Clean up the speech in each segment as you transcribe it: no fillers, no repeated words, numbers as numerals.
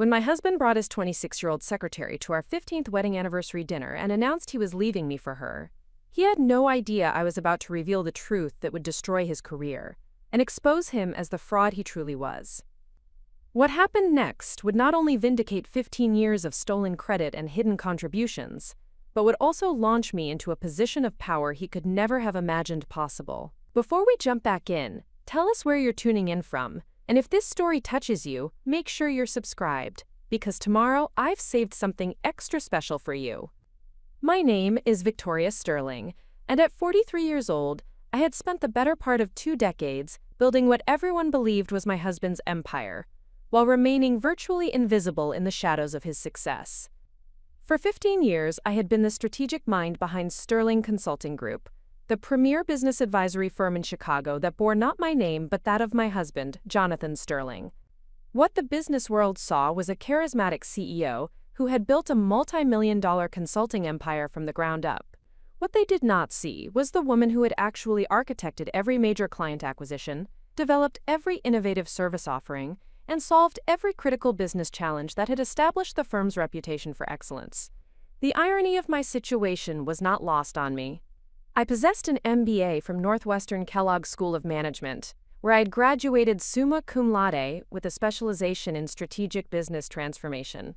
When my husband brought his 26-year-old secretary to our 15th wedding anniversary dinner and announced he was leaving me for her, he had no idea I was about to reveal the truth that would destroy his career and expose him as the fraud he truly was. What happened next would not only vindicate 15 years of stolen credit and hidden contributions, but would also launch me into a position of power he could never have imagined possible. Before we jump back in, tell us where you're tuning in from, and if this story touches you, make sure you're subscribed, because tomorrow I've saved something extra special for you. My name is Victoria Sterling, and at 43 years old, I had spent the better part of 2 decades building what everyone believed was my husband's empire, while remaining virtually invisible in the shadows of his success. For 15 years, I had been the strategic mind behind Sterling Consulting Group, the premier business advisory firm in Chicago that bore not my name but that of my husband, Jonathan Sterling. What the business world saw was a charismatic CEO who had built a multi-million-dollar consulting empire from the ground up. What they did not see was the woman who had actually architected every major client acquisition, developed every innovative service offering, and solved every critical business challenge that had established the firm's reputation for excellence. The irony of my situation was not lost on me. I possessed an MBA from Northwestern Kellogg School of Management, where I had graduated summa cum laude with a specialization in strategic business transformation.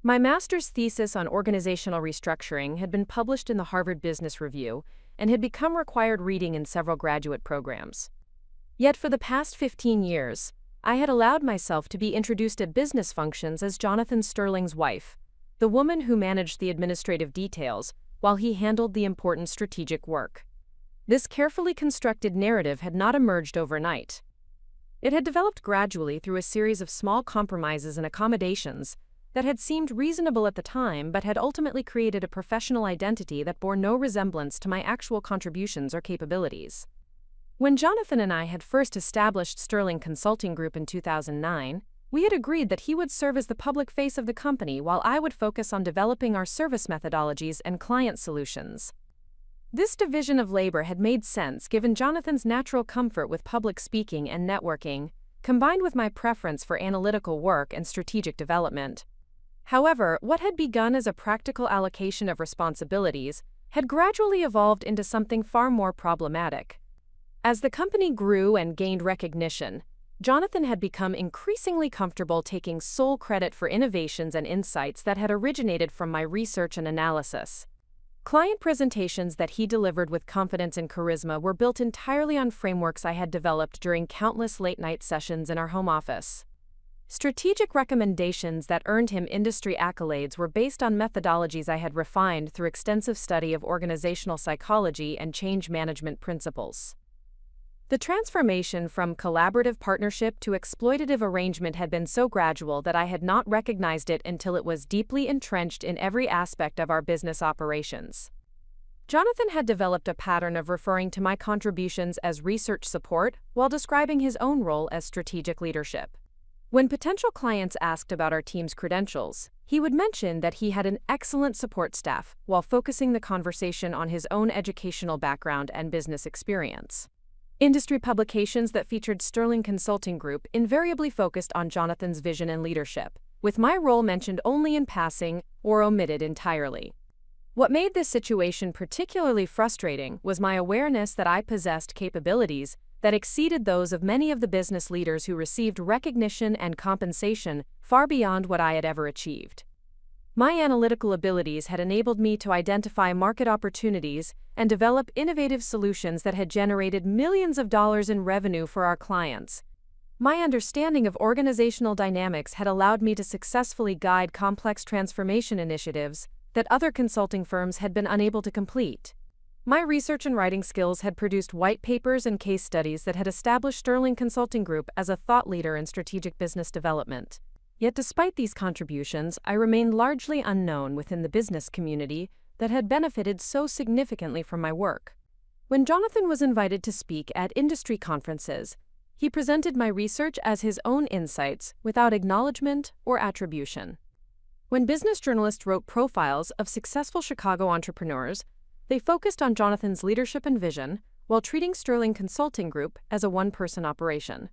My master's thesis on organizational restructuring had been published in the Harvard Business Review and had become required reading in several graduate programs. Yet for the past 15 years, I had allowed myself to be introduced at business functions as Jonathan Sterling's wife, the woman who managed the administrative details while he handled the important strategic work. This carefully constructed narrative had not emerged overnight. It had developed gradually through a series of small compromises and accommodations that had seemed reasonable at the time but had ultimately created a professional identity that bore no resemblance to my actual contributions or capabilities. When Jonathan and I had first established Sterling Consulting Group in 2009, we had agreed that he would serve as the public face of the company while I would focus on developing our service methodologies and client solutions. This division of labor had made sense given Jonathan's natural comfort with public speaking and networking, combined with my preference for analytical work and strategic development. However, what had begun as a practical allocation of responsibilities had gradually evolved into something far more problematic. As the company grew and gained recognition, Jonathan had become increasingly comfortable taking sole credit for innovations and insights that had originated from my research and analysis. Client presentations that he delivered with confidence and charisma were built entirely on frameworks I had developed during countless late-night sessions in our home office. Strategic recommendations that earned him industry accolades were based on methodologies I had refined through extensive study of organizational psychology and change management principles. The transformation from collaborative partnership to exploitative arrangement had been so gradual that I had not recognized it until it was deeply entrenched in every aspect of our business operations. Jonathan had developed a pattern of referring to my contributions as research support while describing his own role as strategic leadership. When potential clients asked about our team's credentials, he would mention that he had an excellent support staff while focusing the conversation on his own educational background and business experience. Industry publications that featured Sterling Consulting Group invariably focused on Jonathan's vision and leadership, with my role mentioned only in passing or omitted entirely. What made this situation particularly frustrating was my awareness that I possessed capabilities that exceeded those of many of the business leaders who received recognition and compensation far beyond what I had ever achieved. My analytical abilities had enabled me to identify market opportunities and develop innovative solutions that had generated millions of dollars in revenue for our clients. My understanding of organizational dynamics had allowed me to successfully guide complex transformation initiatives that other consulting firms had been unable to complete. My research and writing skills had produced white papers and case studies that had established Sterling Consulting Group as a thought leader in strategic business development. Yet despite these contributions, I remained largely unknown within the business community that had benefited so significantly from my work. When Jonathan was invited to speak at industry conferences, he presented my research as his own insights without acknowledgement or attribution. When business journalists wrote profiles of successful Chicago entrepreneurs, they focused on Jonathan's leadership and vision while treating Sterling Consulting Group as a one-person operation.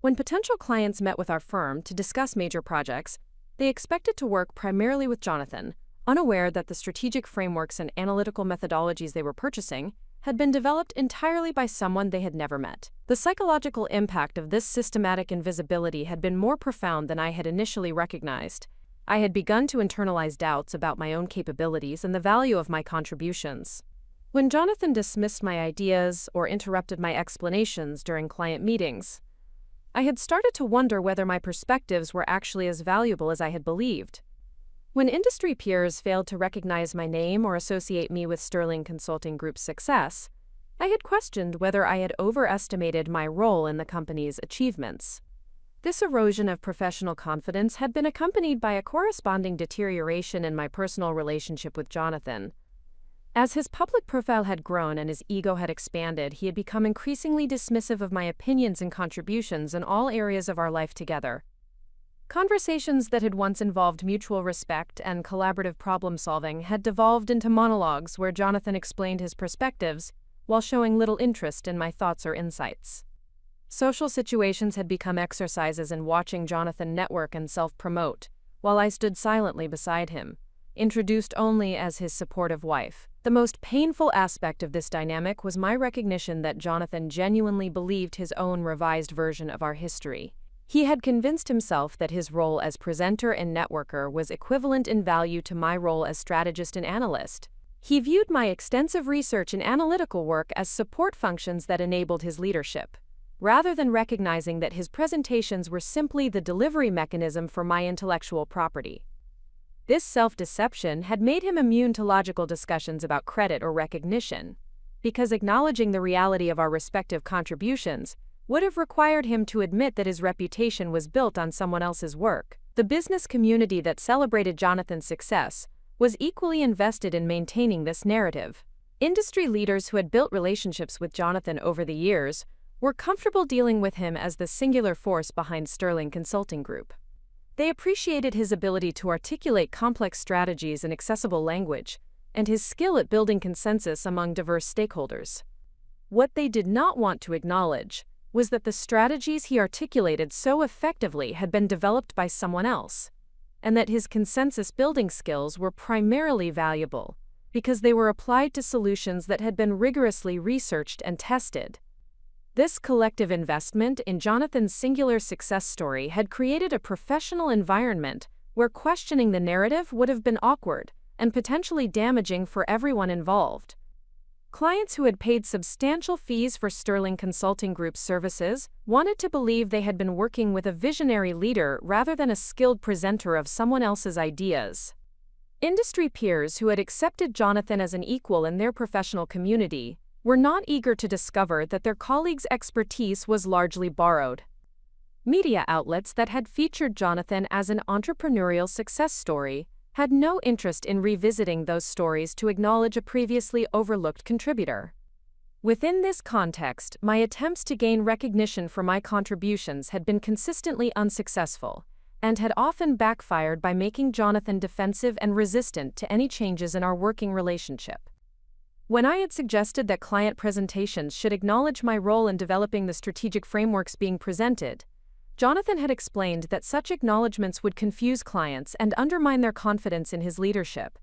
When potential clients met with our firm to discuss major projects, they expected to work primarily with Jonathan, unaware that the strategic frameworks and analytical methodologies they were purchasing had been developed entirely by someone they had never met. The psychological impact of this systematic invisibility had been more profound than I had initially recognized. I had begun to internalize doubts about my own capabilities and the value of my contributions. When Jonathan dismissed my ideas or interrupted my explanations during client meetings, I had started to wonder whether my perspectives were actually as valuable as I had believed. When industry peers failed to recognize my name or associate me with Sterling Consulting Group's success, I had questioned whether I had overestimated my role in the company's achievements. This erosion of professional confidence had been accompanied by a corresponding deterioration in my personal relationship with Jonathan. As his public profile had grown and his ego had expanded, he had become increasingly dismissive of my opinions and contributions in all areas of our life together. Conversations that had once involved mutual respect and collaborative problem-solving had devolved into monologues where Jonathan explained his perspectives while showing little interest in my thoughts or insights. Social situations had become exercises in watching Jonathan network and self-promote, while I stood silently beside him, introduced only as his supportive wife. The most painful aspect of this dynamic was my recognition that Jonathan genuinely believed his own revised version of our history. He had convinced himself that his role as presenter and networker was equivalent in value to my role as strategist and analyst. He viewed my extensive research and analytical work as support functions that enabled his leadership, rather than recognizing that his presentations were simply the delivery mechanism for my intellectual property. This self-deception had made him immune to logical discussions about credit or recognition, because acknowledging the reality of our respective contributions would have required him to admit that his reputation was built on someone else's work. The business community that celebrated Jonathan's success was equally invested in maintaining this narrative. Industry leaders who had built relationships with Jonathan over the years were comfortable dealing with him as the singular force behind Sterling Consulting Group. They appreciated his ability to articulate complex strategies in accessible language and his skill at building consensus among diverse stakeholders. What they did not want to acknowledge was that the strategies he articulated so effectively had been developed by someone else, and that his consensus-building skills were primarily valuable because they were applied to solutions that had been rigorously researched and tested. This collective investment in Jonathan's singular success story had created a professional environment where questioning the narrative would have been awkward and potentially damaging for everyone involved. Clients who had paid substantial fees for Sterling Consulting Group's services wanted to believe they had been working with a visionary leader rather than a skilled presenter of someone else's ideas. Industry peers who had accepted Jonathan as an equal in their professional community were not eager to discover that their colleagues' expertise was largely borrowed. Media outlets that had featured Jonathan as an entrepreneurial success story had no interest in revisiting those stories to acknowledge a previously overlooked contributor. Within this context, my attempts to gain recognition for my contributions had been consistently unsuccessful, and had often backfired by making Jonathan defensive and resistant to any changes in our working relationship. When I had suggested that client presentations should acknowledge my role in developing the strategic frameworks being presented, Jonathan had explained that such acknowledgments would confuse clients and undermine their confidence in his leadership.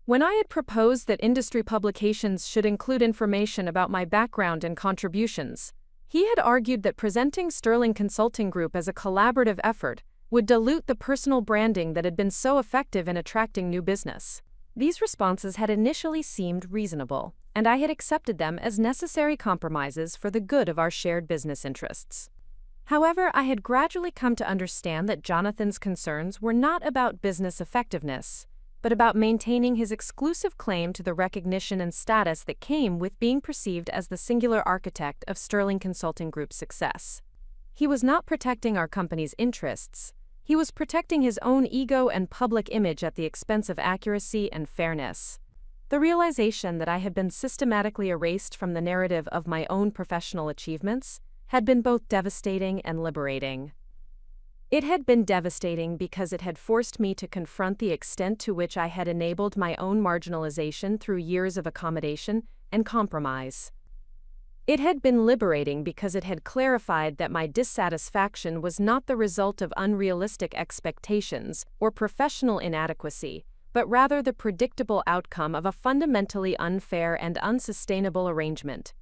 When I had proposed that industry publications should include information about my background and contributions, he had argued that presenting Sterling Consulting Group as a collaborative effort would dilute the personal branding that had been so effective in attracting new business. These responses had initially seemed reasonable, and I had accepted them as necessary compromises for the good of our shared business interests. However, I had gradually come to understand that Jonathan's concerns were not about business effectiveness, but about maintaining his exclusive claim to the recognition and status that came with being perceived as the singular architect of Sterling Consulting Group's success. He was not protecting our company's interests. He was protecting his own ego and public image at the expense of accuracy and fairness. The realization that I had been systematically erased from the narrative of my own professional achievements had been both devastating and liberating. It had been devastating because it had forced me to confront the extent to which I had enabled my own marginalization through years of accommodation and compromise. It had been liberating because it had clarified that my dissatisfaction was not the result of unrealistic expectations or professional inadequacy, but rather the predictable outcome of a fundamentally unfair and unsustainable arrangement.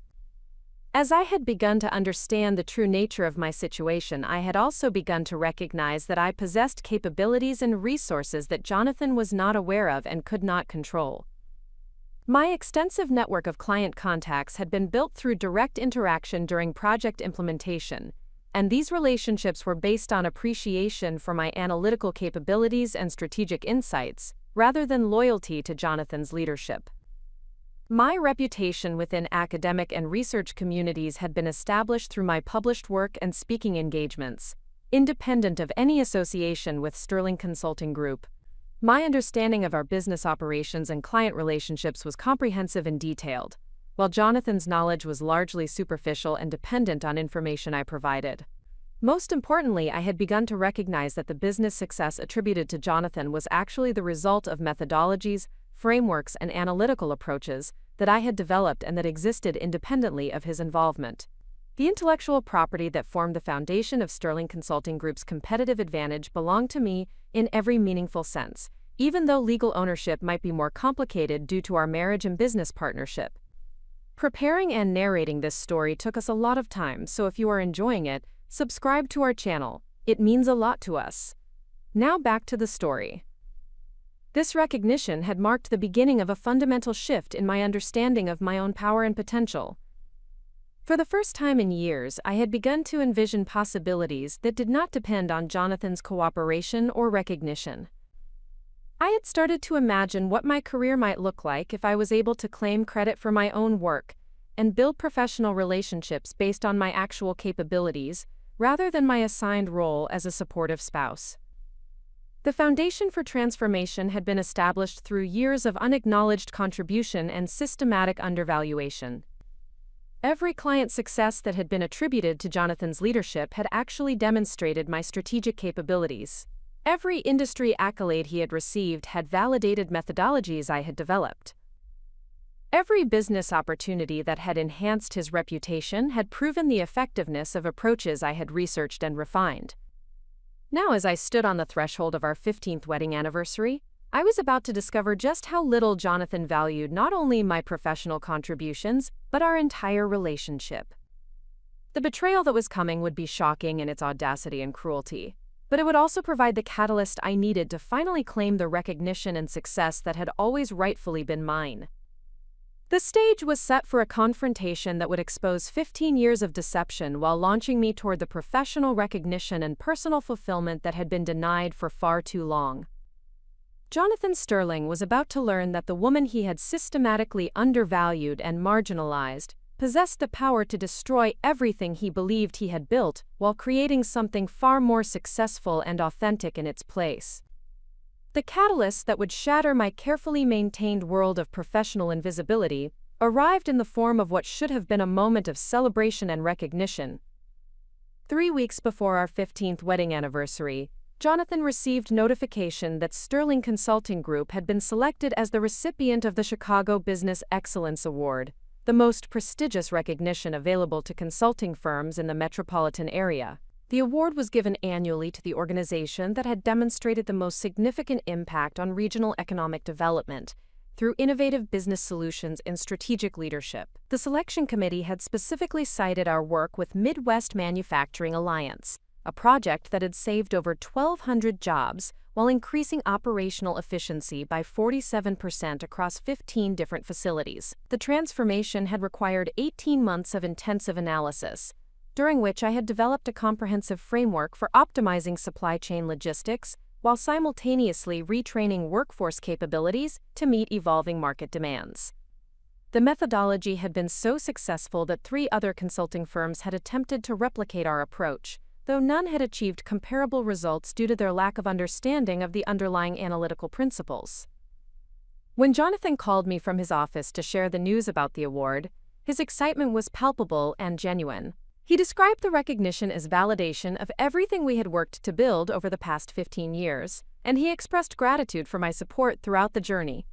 As I had begun to understand the true nature of my situation, I had also begun to recognize that I possessed capabilities and resources that Jonathan was not aware of and could not control. My extensive network of client contacts had been built through direct interaction during project implementation, and these relationships were based on appreciation for my analytical capabilities and strategic insights, rather than loyalty to Jonathan's leadership. My reputation within academic and research communities had been established through my published work and speaking engagements, independent of any association with Sterling Consulting Group. My understanding of our business operations and client relationships was comprehensive and detailed, while Jonathan's knowledge was largely superficial and dependent on information I provided. Most importantly, I had begun to recognize that the business success attributed to Jonathan was actually the result of methodologies, frameworks, and analytical approaches that I had developed and that existed independently of his involvement. The intellectual property that formed the foundation of Sterling Consulting Group's competitive advantage belonged to me in every meaningful sense, even though legal ownership might be more complicated due to our marriage and business partnership. Preparing and narrating this story took us a lot of time, so if you are enjoying it, subscribe to our channel. It means a lot to us. Now back to the story. This recognition had marked the beginning of a fundamental shift in my understanding of my own power and potential. For the first time in years, I had begun to envision possibilities that did not depend on Jonathan's cooperation or recognition. I had started to imagine what my career might look like if I was able to claim credit for my own work and build professional relationships based on my actual capabilities, rather than my assigned role as a supportive spouse. The foundation for transformation had been established through years of unacknowledged contribution and systematic undervaluation. Every client success that had been attributed to Jonathan's leadership had actually demonstrated my strategic capabilities. Every industry accolade he had received had validated methodologies I had developed. Every business opportunity that had enhanced his reputation had proven the effectiveness of approaches I had researched and refined. Now, as I stood on the threshold of our 15th wedding anniversary, I was about to discover just how little Jonathan valued not only my professional contributions, but our entire relationship. The betrayal that was coming would be shocking in its audacity and cruelty, but it would also provide the catalyst I needed to finally claim the recognition and success that had always rightfully been mine. The stage was set for a confrontation that would expose 15 years of deception while launching me toward the professional recognition and personal fulfillment that had been denied for far too long. Jonathan Sterling was about to learn that the woman he had systematically undervalued and marginalized possessed the power to destroy everything he believed he had built while creating something far more successful and authentic in its place. The catalyst that would shatter my carefully maintained world of professional invisibility arrived in the form of what should have been a moment of celebration and recognition. 3 weeks before our 15th wedding anniversary, Jonathan received notification that Sterling Consulting Group had been selected as the recipient of the Chicago Business Excellence Award, the most prestigious recognition available to consulting firms in the metropolitan area. The award was given annually to the organization that had demonstrated the most significant impact on regional economic development through innovative business solutions and strategic leadership. The selection committee had specifically cited our work with Midwest Manufacturing Alliance, a project that had saved over 1,200 jobs while increasing operational efficiency by 47% across 15 different facilities. The transformation had required 18 months of intensive analysis, during which I had developed a comprehensive framework for optimizing supply chain logistics while simultaneously retraining workforce capabilities to meet evolving market demands. The methodology had been so successful that 3 other consulting firms had attempted to replicate our approach, though none had achieved comparable results due to their lack of understanding of the underlying analytical principles. When Jonathan called me from his office to share the news about the award, his excitement was palpable and genuine. He described the recognition as validation of everything we had worked to build over the past 15 years, and he expressed gratitude for my support throughout the journey.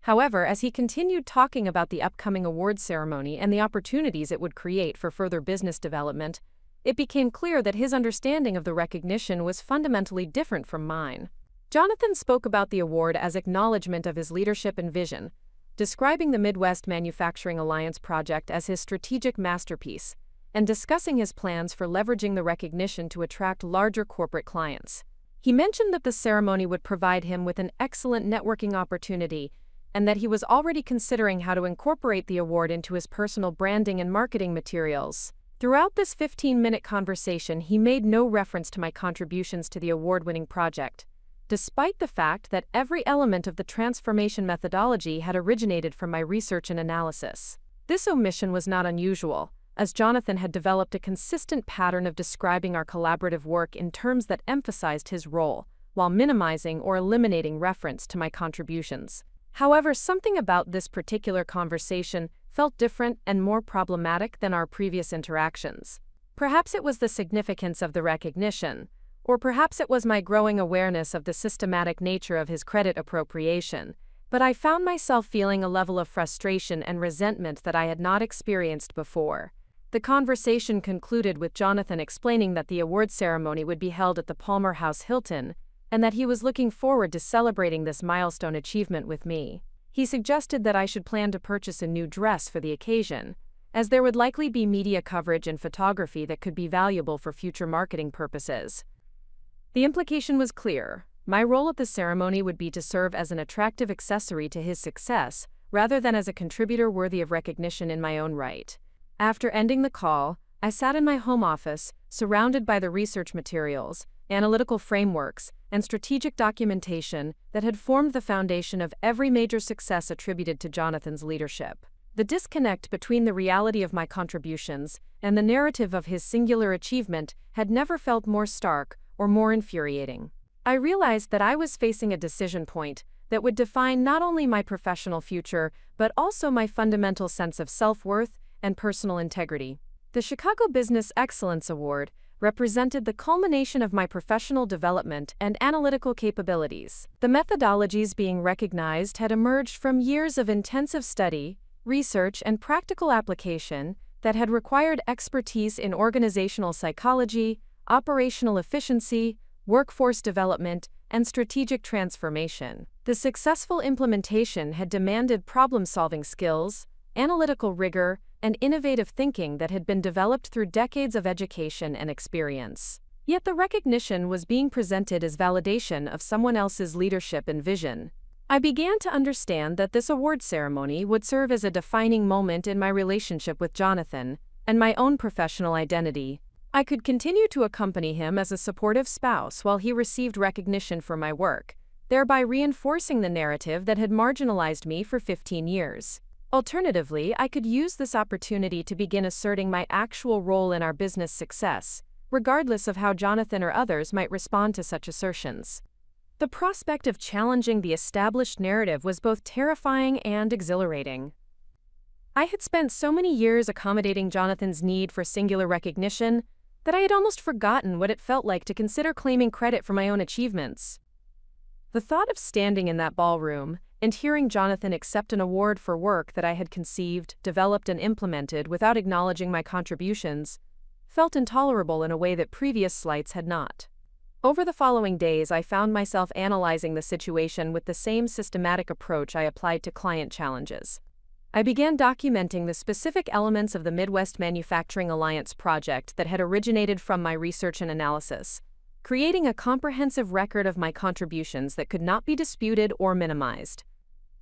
However, as he continued talking about the upcoming award ceremony and the opportunities it would create for further business development, it became clear that his understanding of the recognition was fundamentally different from mine. Jonathan spoke about the award as acknowledgement of his leadership and vision, describing the Midwest Manufacturing Alliance project as his strategic masterpiece, and discussing his plans for leveraging the recognition to attract larger corporate clients. He mentioned that the ceremony would provide him with an excellent networking opportunity and that he was already considering how to incorporate the award into his personal branding and marketing materials. Throughout this 15-minute conversation, he made no reference to my contributions to the award-winning project, despite the fact that every element of the transformation methodology had originated from my research and analysis. This omission was not unusual, as Jonathan had developed a consistent pattern of describing our collaborative work in terms that emphasized his role, while minimizing or eliminating reference to my contributions. However, something about this particular conversation felt different and more problematic than our previous interactions. Perhaps it was the significance of the recognition, or perhaps it was my growing awareness of the systematic nature of his credit appropriation, but I found myself feeling a level of frustration and resentment that I had not experienced before. The conversation concluded with Jonathan explaining that the award ceremony would be held at the Palmer House Hilton, and that he was looking forward to celebrating this milestone achievement with me. He suggested that I should plan to purchase a new dress for the occasion, as there would likely be media coverage and photography that could be valuable for future marketing purposes. The implication was clear. My role at the ceremony would be to serve as an attractive accessory to his success, rather than as a contributor worthy of recognition in my own right. After ending the call, I sat in my home office, surrounded by the research materials, analytical frameworks, and strategic documentation that had formed the foundation of every major success attributed to Jonathan's leadership. The disconnect between the reality of my contributions and the narrative of his singular achievement had never felt more stark or more infuriating. I realized that I was facing a decision point that would define not only my professional future, but also my fundamental sense of self-worth and personal integrity. The Chicago Business Excellence Award represented the culmination of my professional development and analytical capabilities. The methodologies being recognized had emerged from years of intensive study, research, and practical application that had required expertise in organizational psychology, operational efficiency, workforce development, and strategic transformation. The successful implementation had demanded problem-solving skills, analytical rigor, and innovative thinking that had been developed through decades of education and experience. Yet the recognition was being presented as validation of someone else's leadership and vision. I began to understand that this award ceremony would serve as a defining moment in my relationship with Jonathan and my own professional identity. I could continue to accompany him as a supportive spouse while he received recognition for my work, thereby reinforcing the narrative that had marginalized me for 15 years. Alternatively, I could use this opportunity to begin asserting my actual role in our business success, regardless of how Jonathan or others might respond to such assertions. The prospect of challenging the established narrative was both terrifying and exhilarating. I had spent so many years accommodating Jonathan's need for singular recognition that I had almost forgotten what it felt like to consider claiming credit for my own achievements. The thought of standing in that ballroom and hearing Jonathan accept an award for work that I had conceived, developed, and implemented without acknowledging my contributions felt intolerable in a way that previous slights had not. Over the following days, I found myself analyzing the situation with the same systematic approach I applied to client challenges. I began documenting the specific elements of the Midwest Manufacturing Alliance project that had originated from my research and analysis, creating a comprehensive record of my contributions that could not be disputed or minimized.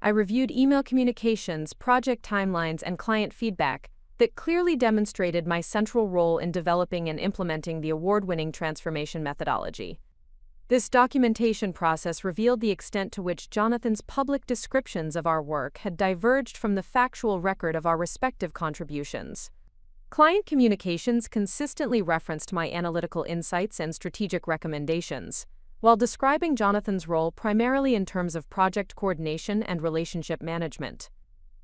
I reviewed email communications, project timelines, and client feedback that clearly demonstrated my central role in developing and implementing the award-winning transformation methodology. This documentation process revealed the extent to which Jonathan's public descriptions of our work had diverged from the factual record of our respective contributions. Client communications consistently referenced my analytical insights and strategic recommendations, while describing Jonathan's role primarily in terms of project coordination and relationship management.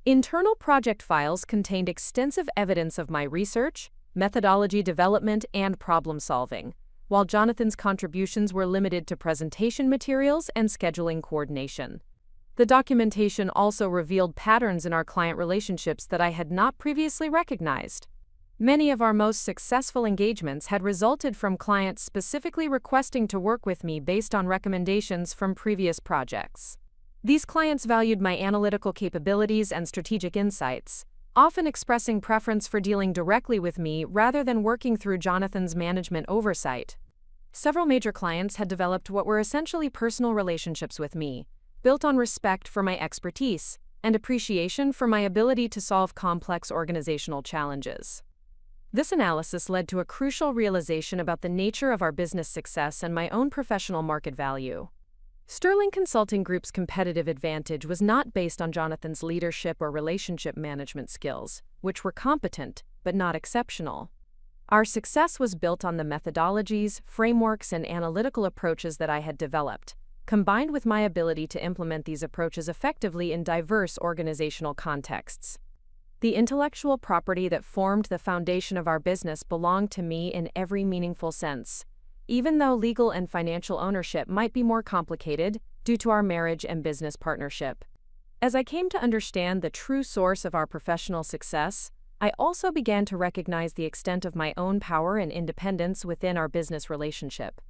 Internal project files contained extensive evidence of my research, methodology development, and problem-solving, while Jonathan's contributions were limited to presentation materials and scheduling coordination. The documentation also revealed patterns in our client relationships that I had not previously recognized. Many of our most successful engagements had resulted from clients specifically requesting to work with me based on recommendations from previous projects. These clients valued my analytical capabilities and strategic insights, often expressing preference for dealing directly with me rather than working through Jonathan's management oversight. Several major clients had developed what were essentially personal relationships with me, built on respect for my expertise and appreciation for my ability to solve complex organizational challenges. This analysis led to a crucial realization about the nature of our business success and my own professional market value. Sterling Consulting Group's competitive advantage was not based on Jonathan's leadership or relationship management skills, which were competent but not exceptional. Our success was built on the methodologies, frameworks, and analytical approaches that I had developed, combined with my ability to implement these approaches effectively in diverse organizational contexts. The intellectual property that formed the foundation of our business belonged to me in every meaningful sense, even though legal and financial ownership might be more complicated due to our marriage and business partnership. As I came to understand the true source of our professional success, I also began to recognize the extent of my own power and independence within our business relationship.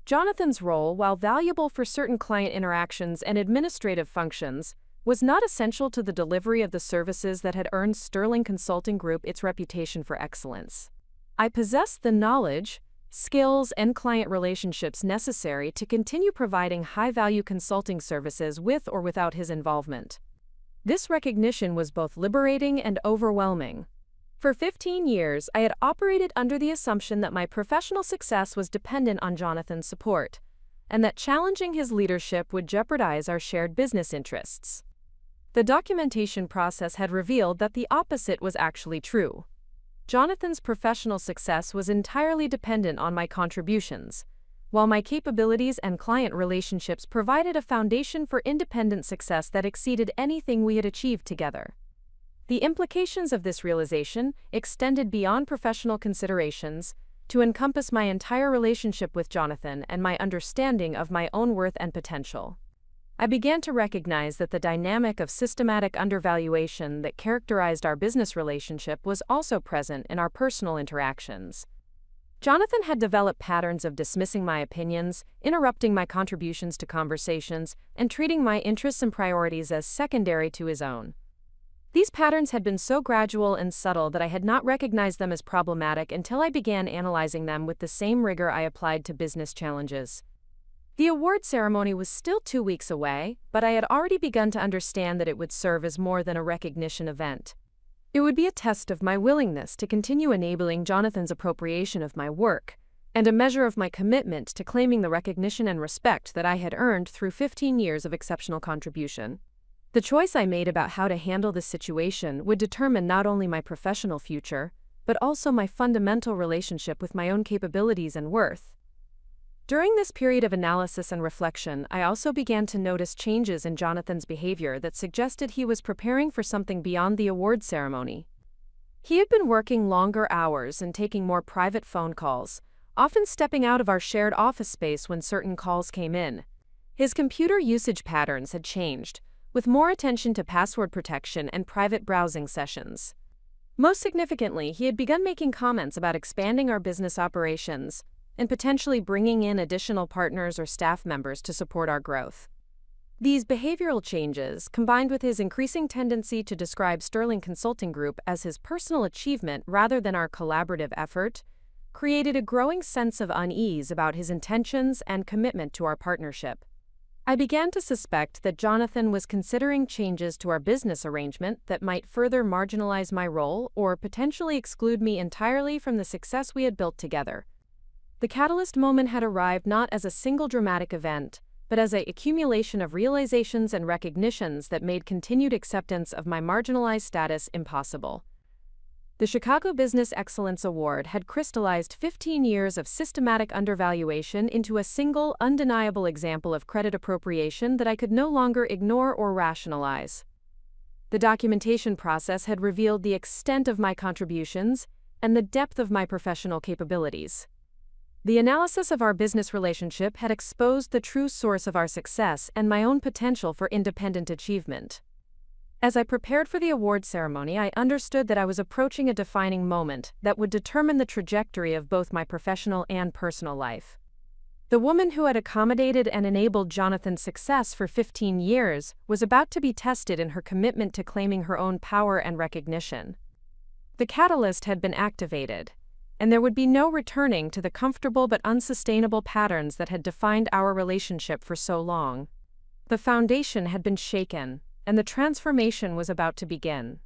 Jonathan's role, while valuable for certain client interactions and administrative functions, was not essential to the delivery of the services that had earned Sterling Consulting Group its reputation for excellence. I possessed the knowledge, skills, and client relationships necessary to continue providing high-value consulting services with or without his involvement. This recognition was both liberating and overwhelming. For 15 years, I had operated under the assumption that my professional success was dependent on Jonathan's support, and that challenging his leadership would jeopardize our shared business interests. The documentation process had revealed that the opposite was actually true. Jonathan's professional success was entirely dependent on my contributions, while my capabilities and client relationships provided a foundation for independent success that exceeded anything we had achieved together. The implications of this realization extended beyond professional considerations to encompass my entire relationship with Jonathan and my understanding of my own worth and potential. I began to recognize that the dynamic of systematic undervaluation that characterized our business relationship was also present in our personal interactions. Jonathan had developed patterns of dismissing my opinions, interrupting my contributions to conversations, and treating my interests and priorities as secondary to his own. These patterns had been so gradual and subtle that I had not recognized them as problematic until I began analyzing them with the same rigor I applied to business challenges. The award ceremony was still 2 weeks away, but I had already begun to understand that it would serve as more than a recognition event. It would be a test of my willingness to continue enabling Jonathan's appropriation of my work, and a measure of my commitment to claiming the recognition and respect that I had earned through 15 years of exceptional contribution. The choice I made about how to handle this situation would determine not only my professional future, but also my fundamental relationship with my own capabilities and worth. During this period of analysis and reflection, I also began to notice changes in Jonathan's behavior that suggested he was preparing for something beyond the award ceremony. He had been working longer hours and taking more private phone calls, often stepping out of our shared office space when certain calls came in. His computer usage patterns had changed, with more attention to password protection and private browsing sessions. Most significantly, he had begun making comments about expanding our business operations and potentially bringing in additional partners or staff members to support our growth. These behavioral changes, combined with his increasing tendency to describe Sterling Consulting Group as his personal achievement rather than our collaborative effort, created a growing sense of unease about his intentions and commitment to our partnership. I began to suspect that Jonathan was considering changes to our business arrangement that might further marginalize my role or potentially exclude me entirely from the success we had built together. The catalyst moment had arrived not as a single dramatic event, but as an accumulation of realizations and recognitions that made continued acceptance of my marginalized status impossible. The Chicago Business Excellence Award had crystallized 15 years of systematic undervaluation into a single, undeniable example of credit appropriation that I could no longer ignore or rationalize. The documentation process had revealed the extent of my contributions and the depth of my professional capabilities. The analysis of our business relationship had exposed the true source of our success and my own potential for independent achievement. As I prepared for the award ceremony, I understood that I was approaching a defining moment that would determine the trajectory of both my professional and personal life. The woman who had accommodated and enabled Jonathan's success for 15 years was about to be tested in her commitment to claiming her own power and recognition. The catalyst had been activated, and there would be no returning to the comfortable but unsustainable patterns that had defined our relationship for so long. The foundation had been shaken, and the transformation was about to begin.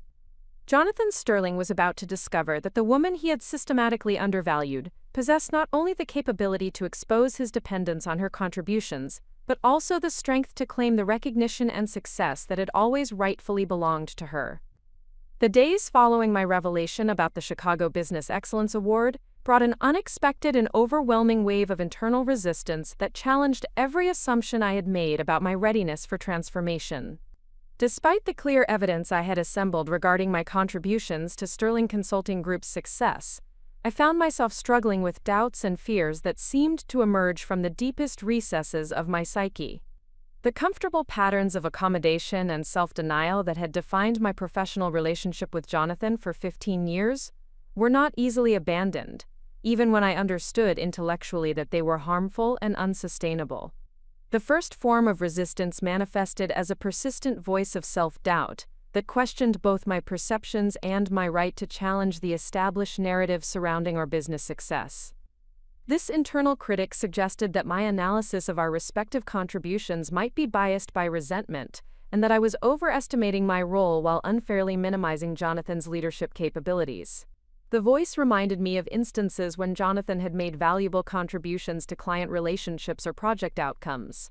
Jonathan Sterling was about to discover that the woman he had systematically undervalued possessed not only the capability to expose his dependence on her contributions, but also the strength to claim the recognition and success that had always rightfully belonged to her. The days following my revelation about the Chicago Business Excellence Award brought an unexpected and overwhelming wave of internal resistance that challenged every assumption I had made about my readiness for transformation. Despite the clear evidence I had assembled regarding my contributions to Sterling Consulting Group's success, I found myself struggling with doubts and fears that seemed to emerge from the deepest recesses of my psyche. The comfortable patterns of accommodation and self-denial that had defined my professional relationship with Jonathan for 15 years were not easily abandoned, even when I understood intellectually that they were harmful and unsustainable. The first form of resistance manifested as a persistent voice of self-doubt that questioned both my perceptions and my right to challenge the established narrative surrounding our business success. This internal critic suggested that my analysis of our respective contributions might be biased by resentment, and that I was overestimating my role while unfairly minimizing Jonathan's leadership capabilities. The voice reminded me of instances when Jonathan had made valuable contributions to client relationships or project outcomes,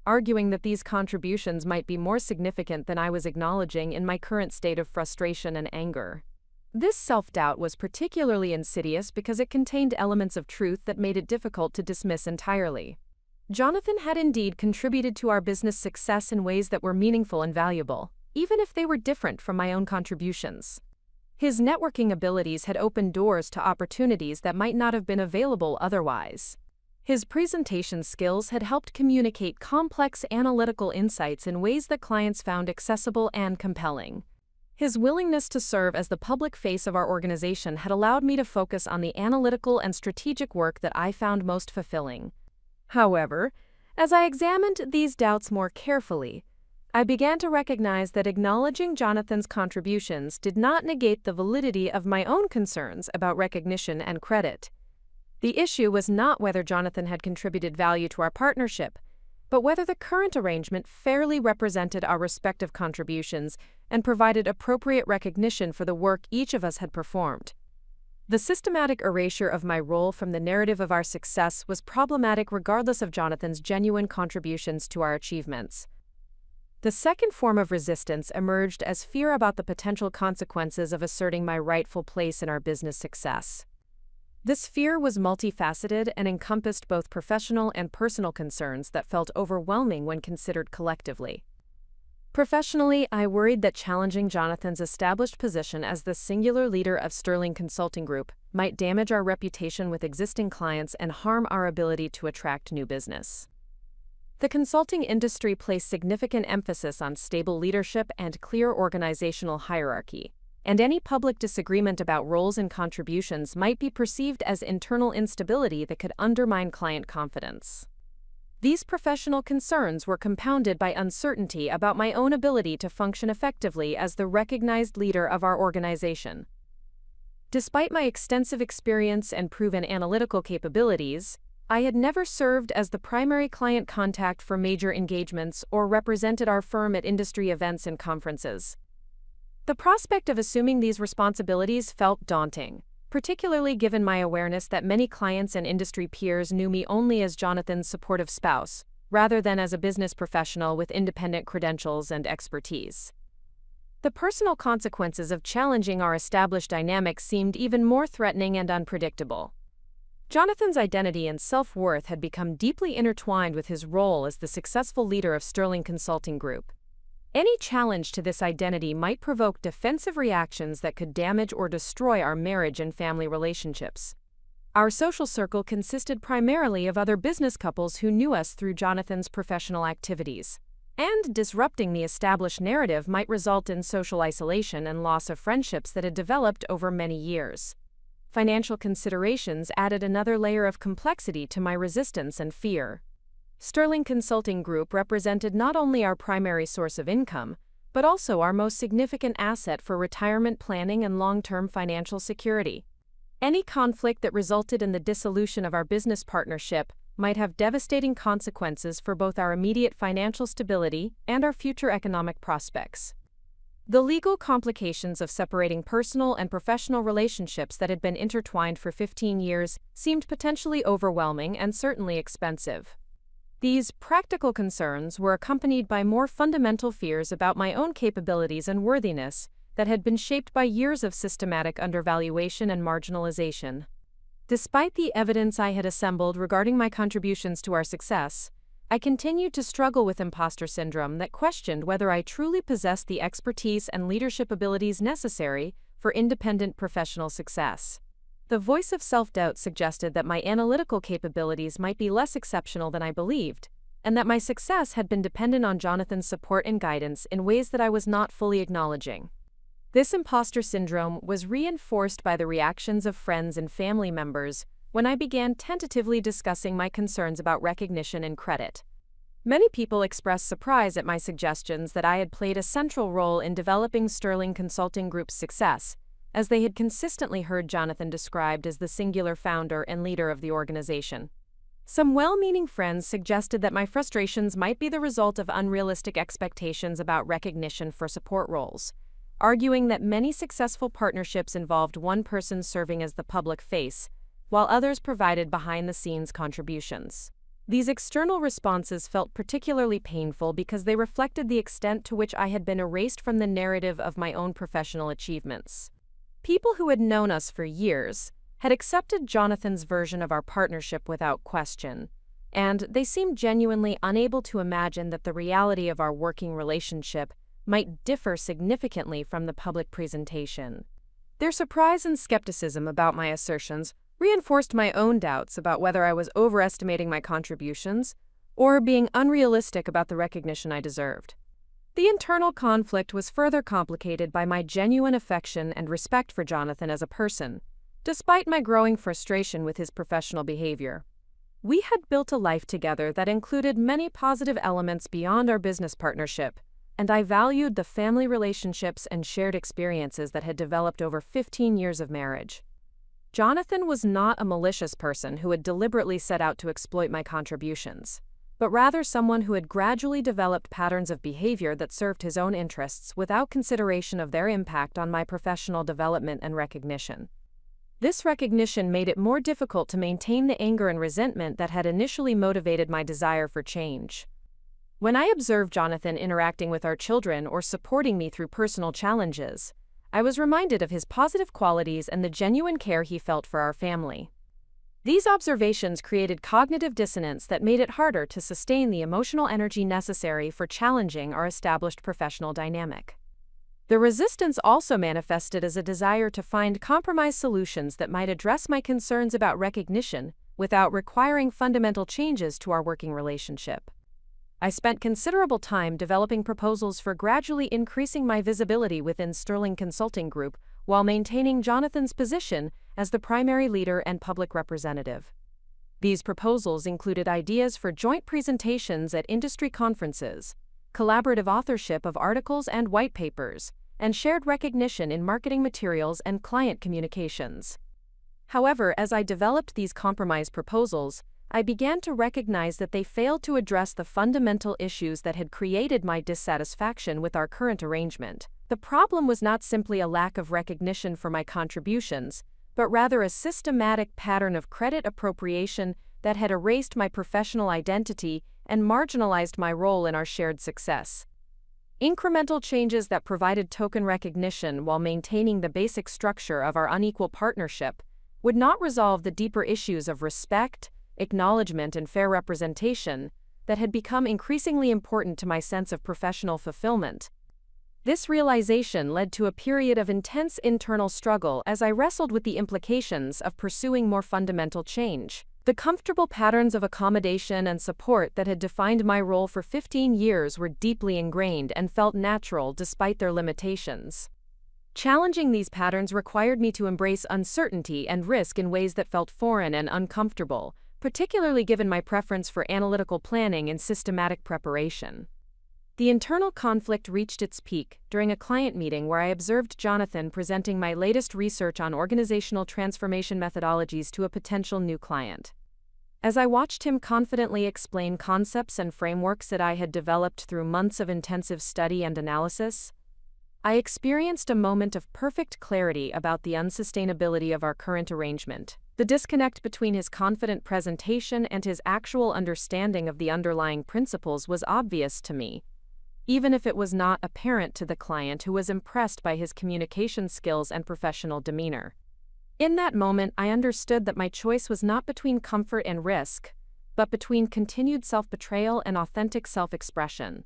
arguing that these contributions might be more significant than I was acknowledging in my current state of frustration and anger. This self-doubt was particularly insidious because it contained elements of truth that made it difficult to dismiss entirely. Jonathan had indeed contributed to our business success in ways that were meaningful and valuable, even if they were different from my own contributions. His networking abilities had opened doors to opportunities that might not have been available otherwise. His presentation skills had helped communicate complex analytical insights in ways that clients found accessible and compelling. His willingness to serve as the public face of our organization had allowed me to focus on the analytical and strategic work that I found most fulfilling. However, as I examined these doubts more carefully, I began to recognize that acknowledging Jonathan's contributions did not negate the validity of my own concerns about recognition and credit. The issue was not whether Jonathan had contributed value to our partnership, but whether the current arrangement fairly represented our respective contributions and provided appropriate recognition for the work each of us had performed. The systematic erasure of my role from the narrative of our success was problematic regardless of Jonathan's genuine contributions to our achievements. The second form of resistance emerged as fear about the potential consequences of asserting my rightful place in our business success. This fear was multifaceted and encompassed both professional and personal concerns that felt overwhelming when considered collectively. Professionally, I worried that challenging Jonathan's established position as the singular leader of Sterling Consulting Group might damage our reputation with existing clients and harm our ability to attract new business. The consulting industry placed significant emphasis on stable leadership and clear organizational hierarchy, and any public disagreement about roles and contributions might be perceived as internal instability that could undermine client confidence. These professional concerns were compounded by uncertainty about my own ability to function effectively as the recognized leader of our organization. Despite my extensive experience and proven analytical capabilities, I had never served as the primary client contact for major engagements or represented our firm at industry events and conferences. The prospect of assuming these responsibilities felt daunting, particularly given my awareness that many clients and industry peers knew me only as Jonathan's supportive spouse, rather than as a business professional with independent credentials and expertise. The personal consequences of challenging our established dynamics seemed even more threatening and unpredictable. Jonathan's identity and self-worth had become deeply intertwined with his role as the successful leader of Sterling Consulting Group. Any challenge to this identity might provoke defensive reactions that could damage or destroy our marriage and family relationships. Our social circle consisted primarily of other business couples who knew us through Jonathan's professional activities. And disrupting the established narrative might result in social isolation and loss of friendships that had developed over many years. Financial considerations added another layer of complexity to my resistance and fear. Sterling Consulting Group represented not only our primary source of income, but also our most significant asset for retirement planning and long-term financial security. Any conflict that resulted in the dissolution of our business partnership might have devastating consequences for both our immediate financial stability and our future economic prospects. The legal complications of separating personal and professional relationships that had been intertwined for 15 years seemed potentially overwhelming and certainly expensive. These practical concerns were accompanied by more fundamental fears about my own capabilities and worthiness that had been shaped by years of systematic undervaluation and marginalization. Despite the evidence I had assembled regarding my contributions to our success, I continued to struggle with imposter syndrome that questioned whether I truly possessed the expertise and leadership abilities necessary for independent professional success. The voice of self-doubt suggested that my analytical capabilities might be less exceptional than I believed, and that my success had been dependent on Jonathan's support and guidance in ways that I was not fully acknowledging. This imposter syndrome was reinforced by the reactions of friends and family members when I began tentatively discussing my concerns about recognition and credit. Many people expressed surprise at my suggestions that I had played a central role in developing Sterling Consulting Group's success, as they had consistently heard Jonathan described as the singular founder and leader of the organization. Some well-meaning friends suggested that my frustrations might be the result of unrealistic expectations about recognition for support roles, arguing that many successful partnerships involved one person serving as the public face, while others provided behind-the-scenes contributions. These external responses felt particularly painful because they reflected the extent to which I had been erased from the narrative of my own professional achievements. People who had known us for years had accepted Jonathan's version of our partnership without question, and they seemed genuinely unable to imagine that the reality of our working relationship might differ significantly from the public presentation. Their surprise and skepticism about my assertions reinforced my own doubts about whether I was overestimating my contributions or being unrealistic about the recognition I deserved. The internal conflict was further complicated by my genuine affection and respect for Jonathan as a person, despite my growing frustration with his professional behavior. We had built a life together that included many positive elements beyond our business partnership, and I valued the family relationships and shared experiences that had developed over 15 years of marriage. Jonathan was not a malicious person who had deliberately set out to exploit my contributions, but rather someone who had gradually developed patterns of behavior that served his own interests without consideration of their impact on my professional development and recognition. This recognition made it more difficult to maintain the anger and resentment that had initially motivated my desire for change. When I observed Jonathan interacting with our children or supporting me through personal challenges, I was reminded of his positive qualities and the genuine care he felt for our family. These observations created cognitive dissonance that made it harder to sustain the emotional energy necessary for challenging our established professional dynamic. The resistance also manifested as a desire to find compromise solutions that might address my concerns about recognition without requiring fundamental changes to our working relationship. I spent considerable time developing proposals for gradually increasing my visibility within Sterling Consulting Group while maintaining Jonathan's position as the primary leader and public representative. These proposals included ideas for joint presentations at industry conferences, collaborative authorship of articles and white papers, and shared recognition in marketing materials and client communications. However, as I developed these compromise proposals, I began to recognize that they failed to address the fundamental issues that had created my dissatisfaction with our current arrangement. The problem was not simply a lack of recognition for my contributions, but rather a systematic pattern of credit appropriation that had erased my professional identity and marginalized my role in our shared success. Incremental changes that provided token recognition while maintaining the basic structure of our unequal partnership would not resolve the deeper issues of respect, acknowledgement, and fair representation that had become increasingly important to my sense of professional fulfillment. This realization led to a period of intense internal struggle as I wrestled with the implications of pursuing more fundamental change. The comfortable patterns of accommodation and support that had defined my role for 15 years were deeply ingrained and felt natural despite their limitations. Challenging these patterns required me to embrace uncertainty and risk in ways that felt foreign and uncomfortable, particularly given my preference for analytical planning and systematic preparation. The internal conflict reached its peak during a client meeting where I observed Jonathan presenting my latest research on organizational transformation methodologies to a potential new client. As I watched him confidently explain concepts and frameworks that I had developed through months of intensive study and analysis, I experienced a moment of perfect clarity about the unsustainability of our current arrangement. The disconnect between his confident presentation and his actual understanding of the underlying principles was obvious to me, even if it was not apparent to the client, who was impressed by his communication skills and professional demeanor. In that moment, I understood that my choice was not between comfort and risk, but between continued self-betrayal and authentic self-expression.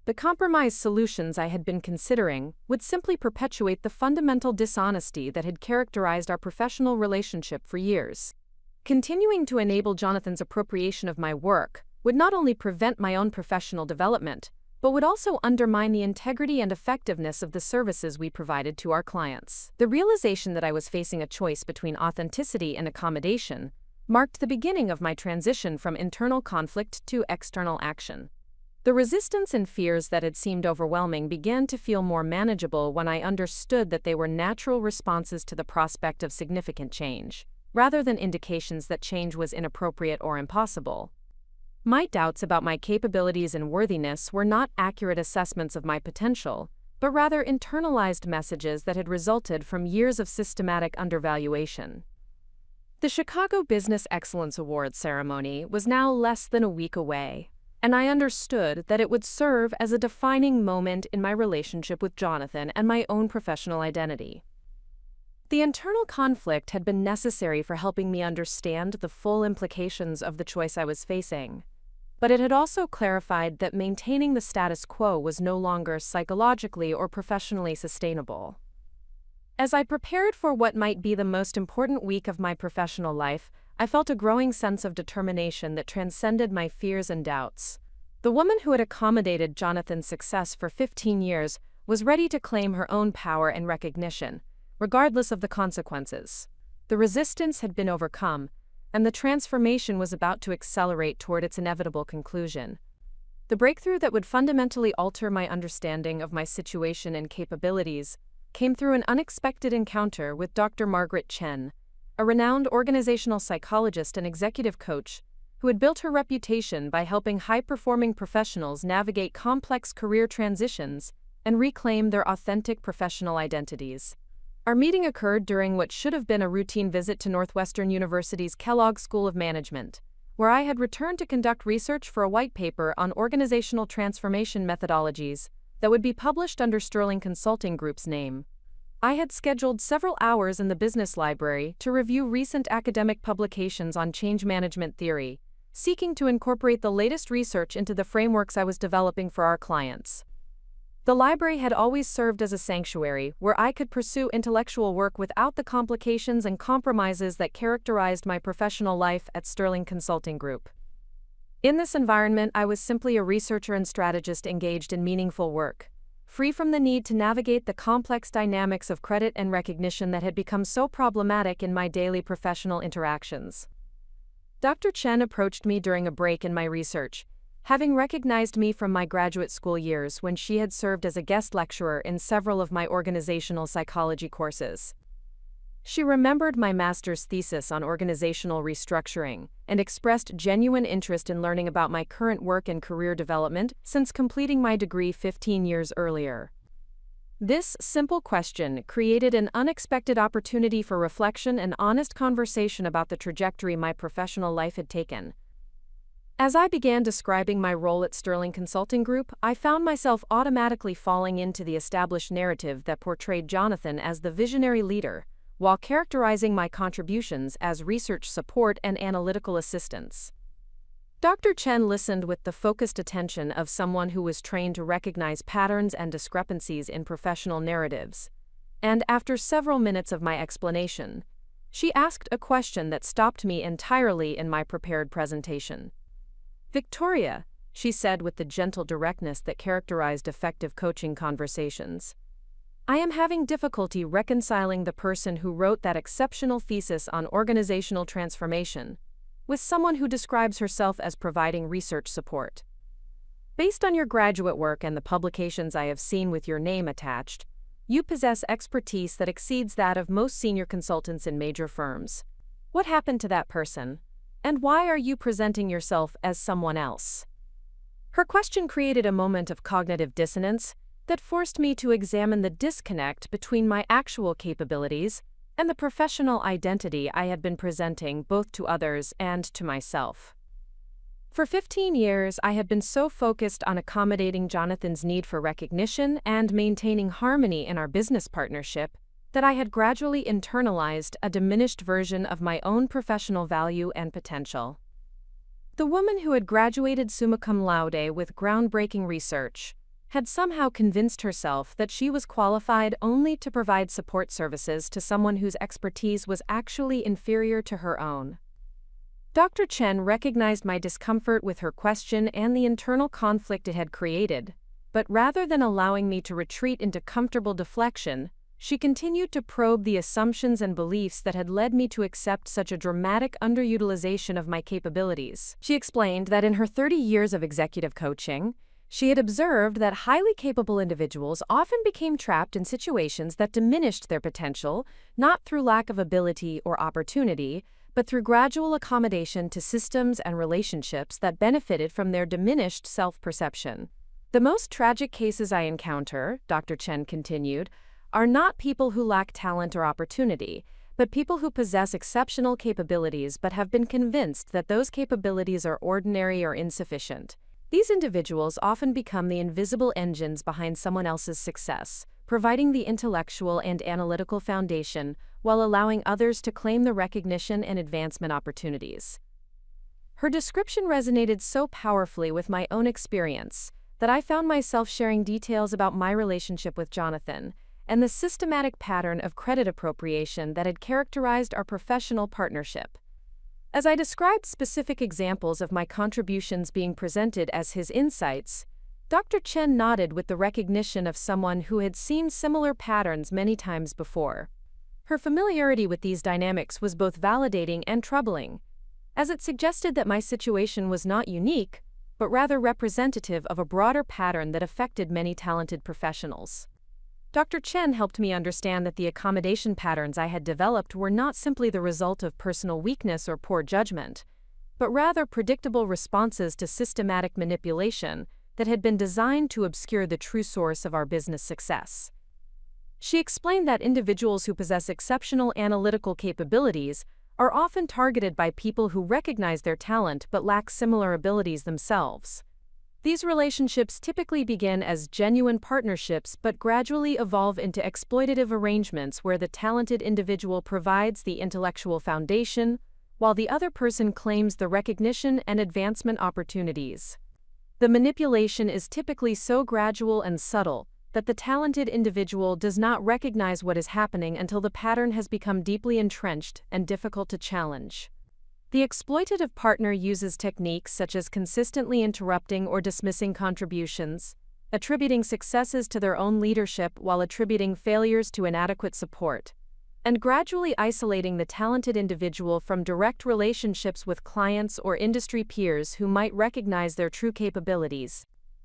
The compromise solutions I had been considering would simply perpetuate the fundamental dishonesty that had characterized our professional relationship for years. Continuing to enable Jonathan's appropriation of my work would not only prevent my own professional development, but would also undermine the integrity and effectiveness of the services we provided to our clients. The realization that I was facing a choice between authenticity and accommodation marked the beginning of my transition from internal conflict to external action. The resistance and fears that had seemed overwhelming began to feel more manageable when I understood that they were natural responses to the prospect of significant change, rather than indications that change was inappropriate or impossible. My doubts about my capabilities and worthiness were not accurate assessments of my potential, but rather internalized messages that had resulted from years of systematic undervaluation. The Chicago Business Excellence Awards ceremony was now less than a week away, and I understood that it would serve as a defining moment in my relationship with Jonathan and my own professional identity. The internal conflict had been necessary for helping me understand the full implications of the choice I was facing, but it had also clarified that maintaining the status quo was no longer psychologically or professionally sustainable. As I prepared for what might be the most important week of my professional life, I felt a growing sense of determination that transcended my fears and doubts. The woman who had accommodated Jonathan's success for 15 years was ready to claim her own power and recognition, regardless of the consequences. The resistance had been overcome, and the transformation was about to accelerate toward its inevitable conclusion. The breakthrough that would fundamentally alter my understanding of my situation and capabilities came through an unexpected encounter with Dr. Margaret Chen, a renowned organizational psychologist and executive coach who had built her reputation by helping high-performing professionals navigate complex career transitions and reclaim their authentic professional identities. Our meeting occurred during what should have been a routine visit to Northwestern University's Kellogg School of Management, where I had returned to conduct research for a white paper on organizational transformation methodologies that would be published under Sterling Consulting Group's name. I had scheduled several hours in the business library to review recent academic publications on change management theory, seeking to incorporate the latest research into the frameworks I was developing for our clients. The library had always served as a sanctuary where I could pursue intellectual work without the complications and compromises that characterized my professional life at Sterling Consulting Group. In this environment, I was simply a researcher and strategist engaged in meaningful work, free from the need to navigate the complex dynamics of credit and recognition that had become so problematic in my daily professional interactions. Dr. Chen approached me during a break in my research, having recognized me from my graduate school years when she had served as a guest lecturer in several of my organizational psychology courses. She remembered my master's thesis on organizational restructuring and expressed genuine interest in learning about my current work and career development since completing my degree 15 years earlier. This simple question created an unexpected opportunity for reflection and honest conversation about the trajectory my professional life had taken. As I began describing my role at Sterling Consulting Group, I found myself automatically falling into the established narrative that portrayed Jonathan as the visionary leader, while characterizing my contributions as research support and analytical assistance. Dr. Chen listened with the focused attention of someone who was trained to recognize patterns and discrepancies in professional narratives. And after several minutes of my explanation, she asked a question that stopped me entirely in my prepared presentation. "Victoria," she said with the gentle directness that characterized effective coaching conversations, "I am having difficulty reconciling the person who wrote that exceptional thesis on organizational transformation with someone who describes herself as providing research support. Based on your graduate work and the publications I have seen with your name attached, you possess expertise that exceeds that of most senior consultants in major firms. What happened to that person? And why are you presenting yourself as someone else?" Her question created a moment of cognitive dissonance that forced me to examine the disconnect between my actual capabilities and the professional identity I had been presenting both to others and to myself. For 15 years, I had been so focused on accommodating Jonathan's need for recognition and maintaining harmony in our business partnership that I had gradually internalized a diminished version of my own professional value and potential. The woman who had graduated summa cum laude with groundbreaking research had somehow convinced herself that she was qualified only to provide support services to someone whose expertise was actually inferior to her own. Dr. Chen recognized my discomfort with her question and the internal conflict it had created, but rather than allowing me to retreat into comfortable deflection, she continued to probe the assumptions and beliefs that had led me to accept such a dramatic underutilization of my capabilities. She explained that in her 30 years of executive coaching, she had observed that highly capable individuals often became trapped in situations that diminished their potential, not through lack of ability or opportunity, but through gradual accommodation to systems and relationships that benefited from their diminished self-perception. "The most tragic cases I encounter," Dr. Chen continued, "are not people who lack talent or opportunity, but people who possess exceptional capabilities but have been convinced that those capabilities are ordinary or insufficient. These individuals often become the invisible engines behind someone else's success, providing the intellectual and analytical foundation while allowing others to claim the recognition and advancement opportunities." Her description resonated so powerfully with my own experience that I found myself sharing details about my relationship with Jonathan and the systematic pattern of credit appropriation that had characterized our professional partnership. As I described specific examples of my contributions being presented as his insights, Dr. Chen nodded with the recognition of someone who had seen similar patterns many times before. Her familiarity with these dynamics was both validating and troubling, as it suggested that my situation was not unique, but rather representative of a broader pattern that affected many talented professionals. Dr. Chen helped me understand that the accommodation patterns I had developed were not simply the result of personal weakness or poor judgment, but rather predictable responses to systematic manipulation that had been designed to obscure the true source of our business success. She explained that individuals who possess exceptional analytical capabilities are often targeted by people who recognize their talent but lack similar abilities themselves. These relationships typically begin as genuine partnerships but gradually evolve into exploitative arrangements where the talented individual provides the intellectual foundation, while the other person claims the recognition and advancement opportunities. The manipulation is typically so gradual and subtle that the talented individual does not recognize what is happening until the pattern has become deeply entrenched and difficult to challenge. The exploitative partner uses techniques such as consistently interrupting or dismissing contributions, attributing successes to their own leadership while attributing failures to inadequate support, and gradually isolating the talented individual from direct relationships with clients or industry peers who might recognize their true capabilities.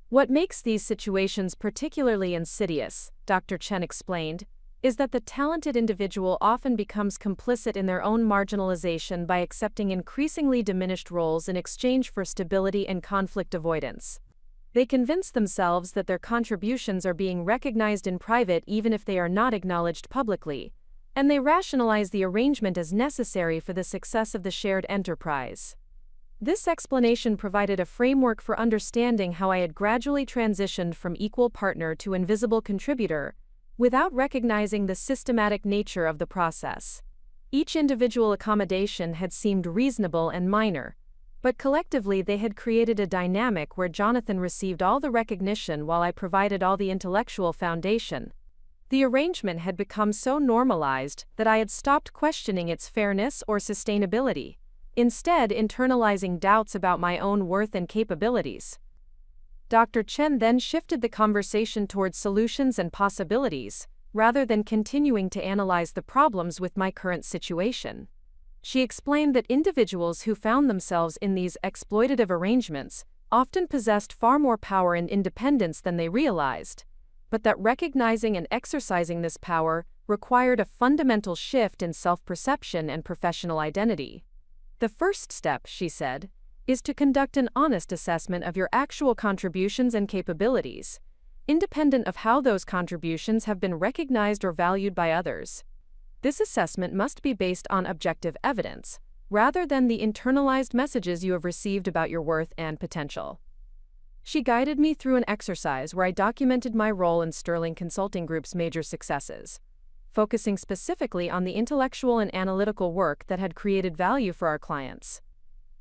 What makes these situations particularly insidious, Dr. Chen explained, is that the talented individual often becomes complicit in their own marginalization by accepting increasingly diminished roles in exchange for stability and conflict avoidance. They convince themselves that their contributions are being recognized in private even if they are not acknowledged publicly, and they rationalize the arrangement as necessary for the success of the shared enterprise. This explanation provided a framework for understanding how I had gradually transitioned from equal partner to invisible contributor, without recognizing the systematic nature of the process. Each individual accommodation had seemed reasonable and minor, But collectively they had created a dynamic where Jonathan received all the recognition while I provided all the intellectual foundation. The arrangement had become so normalized that I had stopped questioning its fairness or sustainability, instead internalizing doubts about my own worth and capabilities. Dr. Chen then shifted the conversation towards solutions and possibilities, rather than continuing to analyze the problems with my current situation. She explained that individuals who found themselves in these exploitative arrangements often possessed far more power and independence than they realized, but that recognizing and exercising this power required a fundamental shift in self-perception and professional identity. The first step, she said, is to conduct an honest assessment of your actual contributions and capabilities, independent of how those contributions have been recognized or valued by others. This assessment must be based on objective evidence, rather than the internalized messages you have received about your worth and potential. She guided me through an exercise where I documented my role in Sterling Consulting Group's major successes, focusing specifically on the intellectual and analytical work that had created value for our clients.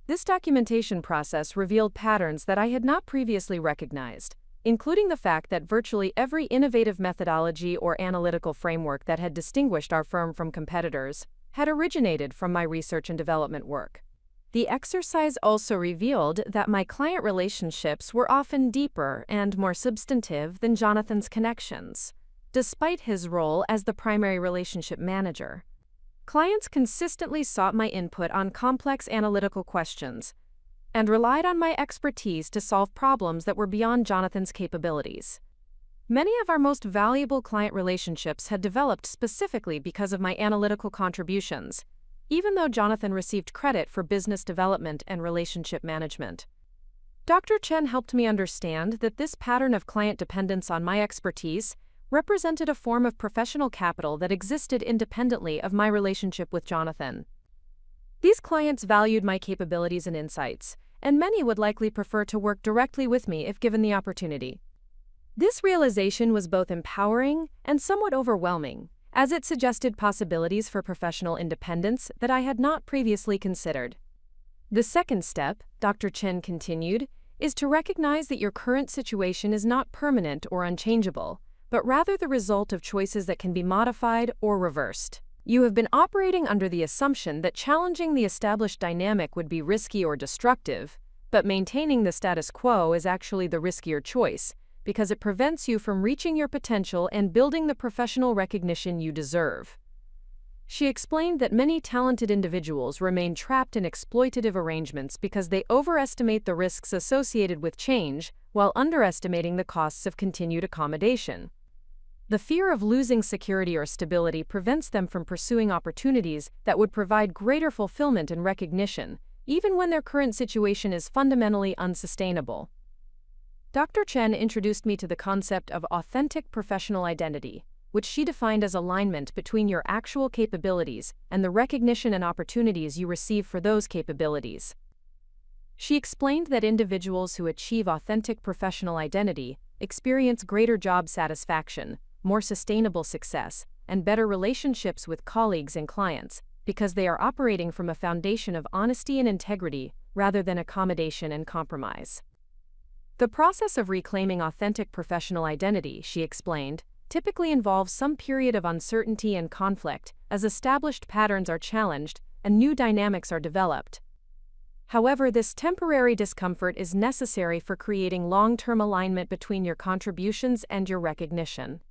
This documentation process revealed patterns that I had not previously recognized, including the fact that virtually every innovative methodology or analytical framework that had distinguished our firm from competitors had originated from my research and development work. The exercise also revealed that my client relationships were often deeper and more substantive than Jonathan's connections, despite his role as the primary relationship manager. Clients consistently sought my input on complex analytical questions and relied on my expertise to solve problems that were beyond Jonathan's capabilities. Many of our most valuable client relationships had developed specifically because of my analytical contributions, even though Jonathan received credit for business development and relationship management. Dr. Chen helped me understand that this pattern of client dependence on my expertise represented a form of professional capital that existed independently of my relationship with Jonathan. These clients valued my capabilities and insights, and many would likely prefer to work directly with me if given the opportunity. This realization was both empowering and somewhat overwhelming, as it suggested possibilities for professional independence that I had not previously considered. The second step, Dr. Chen continued, is to recognize that your current situation is not permanent or unchangeable, but rather the result of choices that can be modified or reversed. You have been operating under the assumption that challenging the established dynamic would be risky or destructive, but maintaining the status quo is actually the riskier choice, because it prevents you from reaching your potential and building the professional recognition you deserve. She explained that many talented individuals remain trapped in exploitative arrangements because they overestimate the risks associated with change while underestimating the costs of continued accommodation. The fear of losing security or stability prevents them from pursuing opportunities that would provide greater fulfillment and recognition, even when their current situation is fundamentally unsustainable. Dr. Chen introduced me to the concept of authentic professional identity, which she defined as alignment between your actual capabilities and the recognition and opportunities you receive for those capabilities. She explained that individuals who achieve authentic professional identity experience greater job satisfaction, more sustainable success, and better relationships with colleagues and clients, because they are operating from a foundation of honesty and integrity rather than accommodation and compromise. The process of reclaiming authentic professional identity, she explained, typically involves some period of uncertainty and conflict as established patterns are challenged and new dynamics are developed. However, this temporary discomfort is necessary for creating long-term alignment between your contributions and your recognition.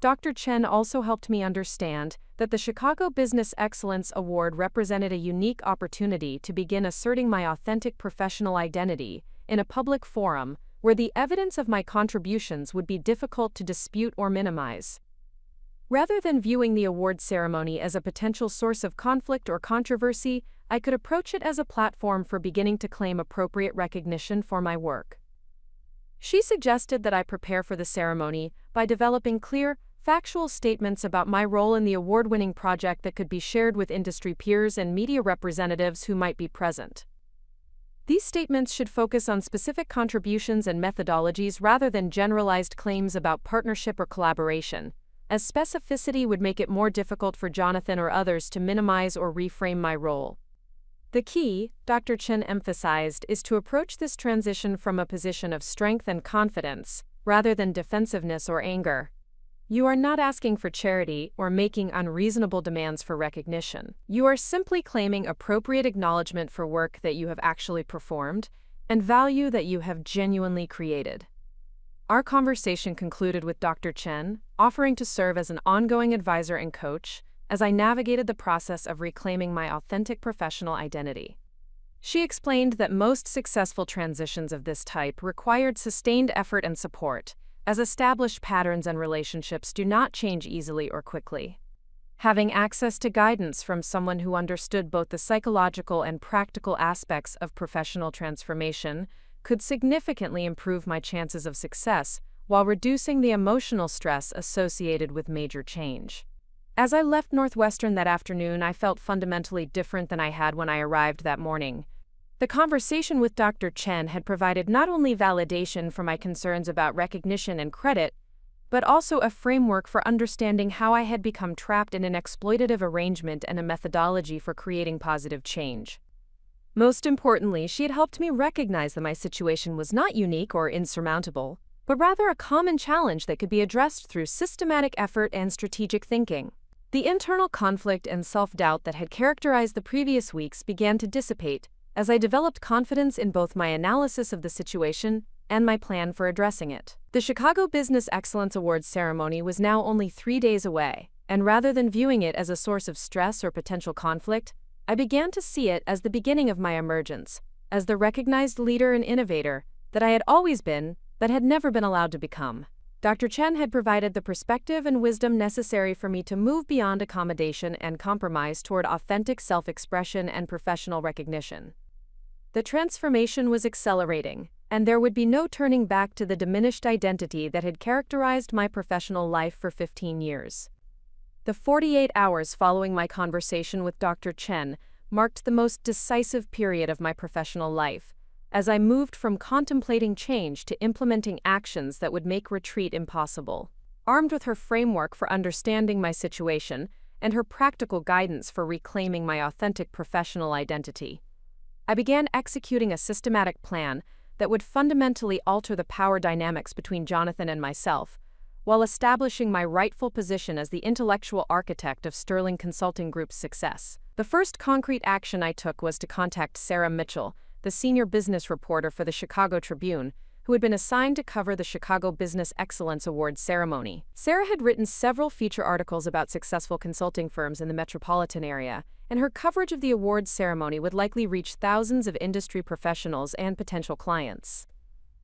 Dr. Chen also helped me understand that the Chicago Business Excellence Award represented a unique opportunity to begin asserting my authentic professional identity in a public forum where the evidence of my contributions would be difficult to dispute or minimize. Rather than viewing the award ceremony as a potential source of conflict or controversy, I could approach it as a platform for beginning to claim appropriate recognition for my work. She suggested that I prepare for the ceremony by developing clear, factual statements about my role in the award-winning project that could be shared with industry peers and media representatives who might be present. These statements should focus on specific contributions and methodologies rather than generalized claims about partnership or collaboration, as specificity would make it more difficult for Jonathan or others to minimize or reframe my role. The key, Dr. Chen emphasized, is to approach this transition from a position of strength and confidence, rather than defensiveness or anger. You are not asking for charity or making unreasonable demands for recognition. You are simply claiming appropriate acknowledgement for work that you have actually performed and value that you have genuinely created. Our conversation concluded with Dr. Chen offering to serve as an ongoing advisor and coach as I navigated the process of reclaiming my authentic professional identity. She explained that most successful transitions of this type required sustained effort and support, as established patterns and relationships do not change easily or quickly. Having access to guidance from someone who understood both the psychological and practical aspects of professional transformation could significantly improve my chances of success while reducing the emotional stress associated with major change. As I left Northwestern that afternoon, I felt fundamentally different than I had when I arrived that morning. The conversation with Dr. Chen had provided not only validation for my concerns about recognition and credit, but also a framework for understanding how I had become trapped in an exploitative arrangement and a methodology for creating positive change. Most importantly, she had helped me recognize that my situation was not unique or insurmountable, but rather a common challenge that could be addressed through systematic effort and strategic thinking. The internal conflict and self-doubt that had characterized the previous weeks began to dissipate as I developed confidence in both my analysis of the situation and my plan for addressing it. The Chicago Business Excellence Awards ceremony was now only 3 days away, and rather than viewing it as a source of stress or potential conflict, I began to see it as the beginning of my emergence, as the recognized leader and innovator that I had always been but had never been allowed to become. Dr. Chen had provided the perspective and wisdom necessary for me to move beyond accommodation and compromise toward authentic self-expression and professional recognition. The transformation was accelerating, and there would be no turning back to the diminished identity that had characterized my professional life for 15 years. The 48 hours following my conversation with Dr. Chen marked the most decisive period of my professional life, as I moved from contemplating change to implementing actions that would make retreat impossible. Armed with her framework for understanding my situation and her practical guidance for reclaiming my authentic professional identity, I began executing a systematic plan that would fundamentally alter the power dynamics between Jonathan and myself, while establishing my rightful position as the intellectual architect of Sterling Consulting Group's success. The first concrete action I took was to contact Sarah Mitchell, the senior business reporter for the Chicago Tribune, who had been assigned to cover the Chicago Business Excellence Awards ceremony. Sarah had written several feature articles about successful consulting firms in the metropolitan area, and her coverage of the awards ceremony would likely reach thousands of industry professionals and potential clients.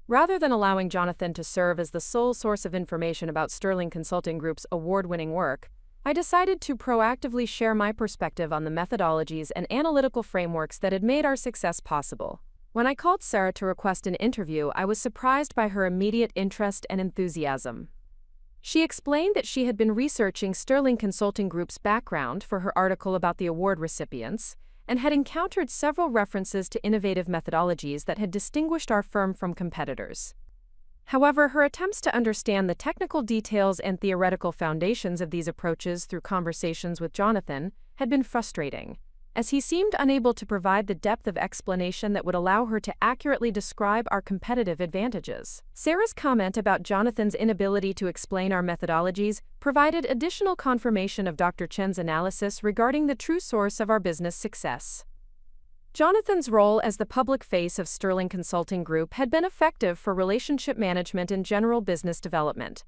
Rather than allowing Jonathan to serve as the sole source of information about Sterling Consulting Group's award-winning work, I decided to proactively share my perspective on the methodologies and analytical frameworks that had made our success possible. When I called Sarah to request an interview, I was surprised by her immediate interest and enthusiasm. She explained that she had been researching Sterling Consulting Group's background for her article about the award recipients, and had encountered several references to innovative methodologies that had distinguished our firm from competitors. However, her attempts to understand the technical details and theoretical foundations of these approaches through conversations with Jonathan had been frustrating, as he seemed unable to provide the depth of explanation that would allow her to accurately describe our competitive advantages. Sarah's comment about Jonathan's inability to explain our methodologies provided additional confirmation of Dr. Chen's analysis regarding the true source of our business success. Jonathan's role as the public face of Sterling Consulting Group had been effective for relationship management and general business development,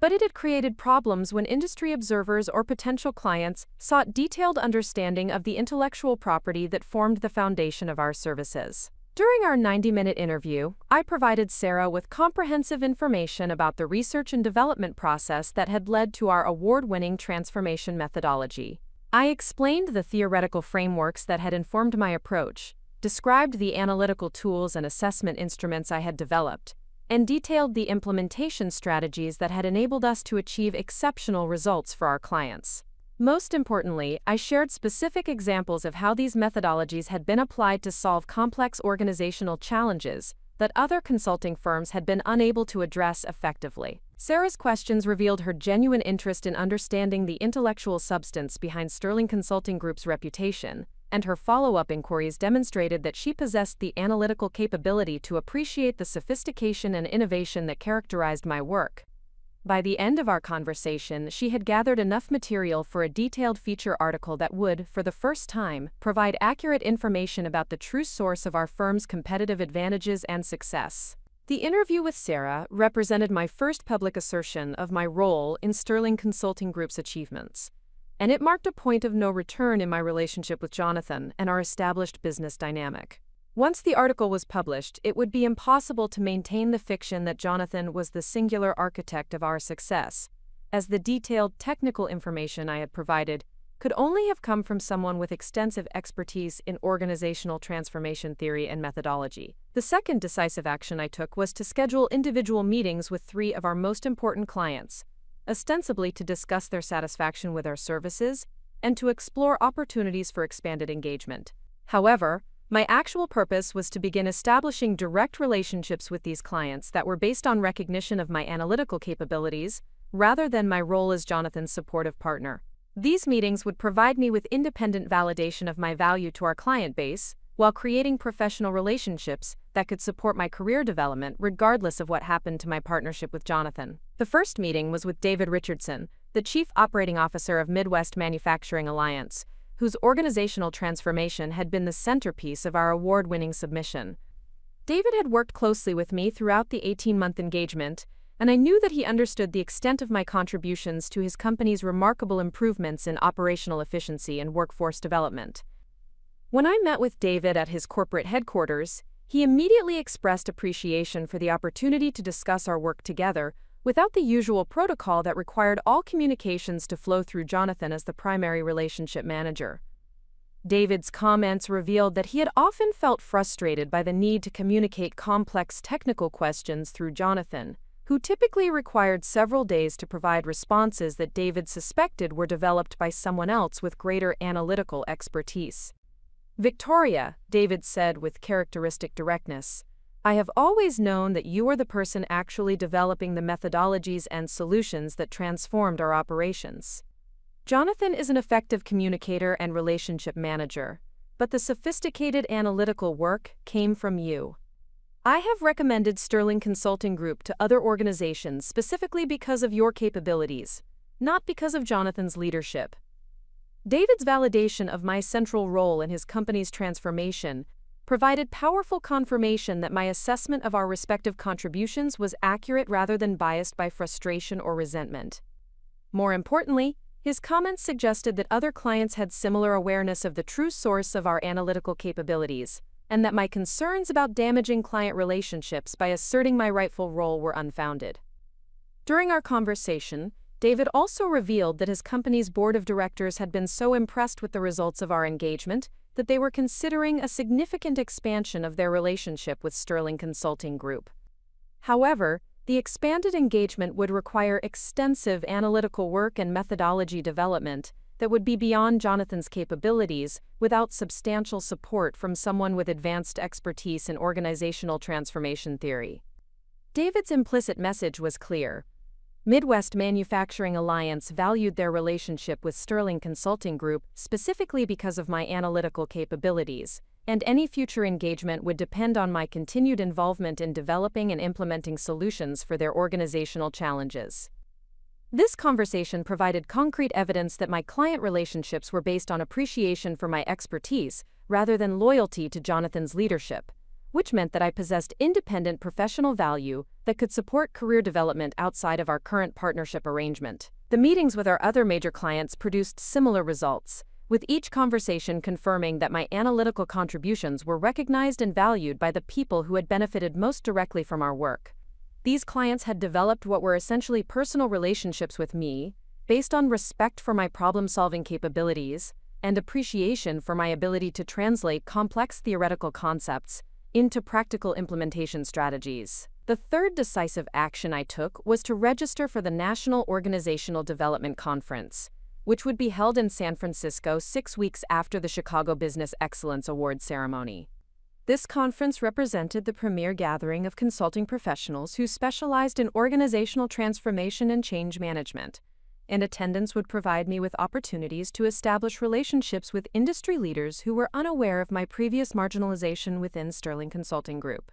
but it had created problems when industry observers or potential clients sought detailed understanding of the intellectual property that formed the foundation of our services. During our 90-minute interview, I provided Sarah with comprehensive information about the research and development process that had led to our award-winning transformation methodology. I explained the theoretical frameworks that had informed my approach, described the analytical tools and assessment instruments I had developed, and detailed the implementation strategies that had enabled us to achieve exceptional results for our clients. Most importantly, I shared specific examples of how these methodologies had been applied to solve complex organizational challenges that other consulting firms had been unable to address effectively. Sarah's questions revealed her genuine interest in understanding the intellectual substance behind Sterling Consulting Group's reputation and her follow-up inquiries demonstrated that she possessed the analytical capability to appreciate the sophistication and innovation that characterized my work. By the end of our conversation, she had gathered enough material for a detailed feature article that would, for the first time, provide accurate information about the true source of our firm's competitive advantages and success. The interview with Sarah represented my first public assertion of my role in Sterling Consulting Group's achievements, and it marked a point of no return in my relationship with Jonathan and our established business dynamic. Once the article was published, it would be impossible to maintain the fiction that Jonathan was the singular architect of our success, as the detailed technical information I had provided could only have come from someone with extensive expertise in organizational transformation theory and methodology. The second decisive action I took was to schedule individual meetings with 3 of our most important clients, ostensibly to discuss their satisfaction with our services and to explore opportunities for expanded engagement. However, my actual purpose was to begin establishing direct relationships with these clients that were based on recognition of my analytical capabilities, rather than my role as Jonathan's supportive partner. These meetings would provide me with independent validation of my value to our client base, while creating professional relationships that could support my career development regardless of what happened to my partnership with Jonathan. The first meeting was with David Richardson, the Chief Operating Officer of Midwest Manufacturing Alliance, whose organizational transformation had been the centerpiece of our award-winning submission. David had worked closely with me throughout the 18-month engagement, and I knew that he understood the extent of my contributions to his company's remarkable improvements in operational efficiency and workforce development. When I met with David at his corporate headquarters, he immediately expressed appreciation for the opportunity to discuss our work together without the usual protocol that required all communications to flow through Jonathan as the primary relationship manager. David's comments revealed that he had often felt frustrated by the need to communicate complex technical questions through Jonathan, who typically required several days to provide responses that David suspected were developed by someone else with greater analytical expertise. "Victoria," David said with characteristic directness, "I have always known that you are the person actually developing the methodologies and solutions that transformed our operations. Jonathan is an effective communicator and relationship manager, but the sophisticated analytical work came from you. I have recommended Sterling Consulting Group to other organizations specifically because of your capabilities, not because of Jonathan's leadership." David's validation of my central role in his company's transformation provided powerful confirmation that my assessment of our respective contributions was accurate rather than biased by frustration or resentment. More importantly, his comments suggested that other clients had similar awareness of the true source of our analytical capabilities, and that my concerns about damaging client relationships by asserting my rightful role were unfounded. During our conversation, David also revealed that his company's board of directors had been so impressed with the results of our engagement that they were considering a significant expansion of their relationship with Sterling Consulting Group. However, the expanded engagement would require extensive analytical work and methodology development that would be beyond Jonathan's capabilities without substantial support from someone with advanced expertise in organizational transformation theory. David's implicit message was clear. Midwest Manufacturing Alliance valued their relationship with Sterling Consulting Group specifically because of my analytical capabilities, and any future engagement would depend on my continued involvement in developing and implementing solutions for their organizational challenges. This conversation provided concrete evidence that my client relationships were based on appreciation for my expertise rather than loyalty to Jonathan's leadership, which meant that I possessed independent professional value that could support career development outside of our current partnership arrangement. The meetings with our other major clients produced similar results, with each conversation confirming that my analytical contributions were recognized and valued by the people who had benefited most directly from our work. These clients had developed what were essentially personal relationships with me, based on respect for my problem-solving capabilities and appreciation for my ability to translate complex theoretical concepts into practical implementation strategies. The third decisive action I took was to register for the National Organizational Development Conference, which would be held in San Francisco 6 weeks after the Chicago Business Excellence Award ceremony. This conference represented the premier gathering of consulting professionals who specialized in organizational transformation and change management, and attendance would provide me with opportunities to establish relationships with industry leaders who were unaware of my previous marginalization within Sterling Consulting Group.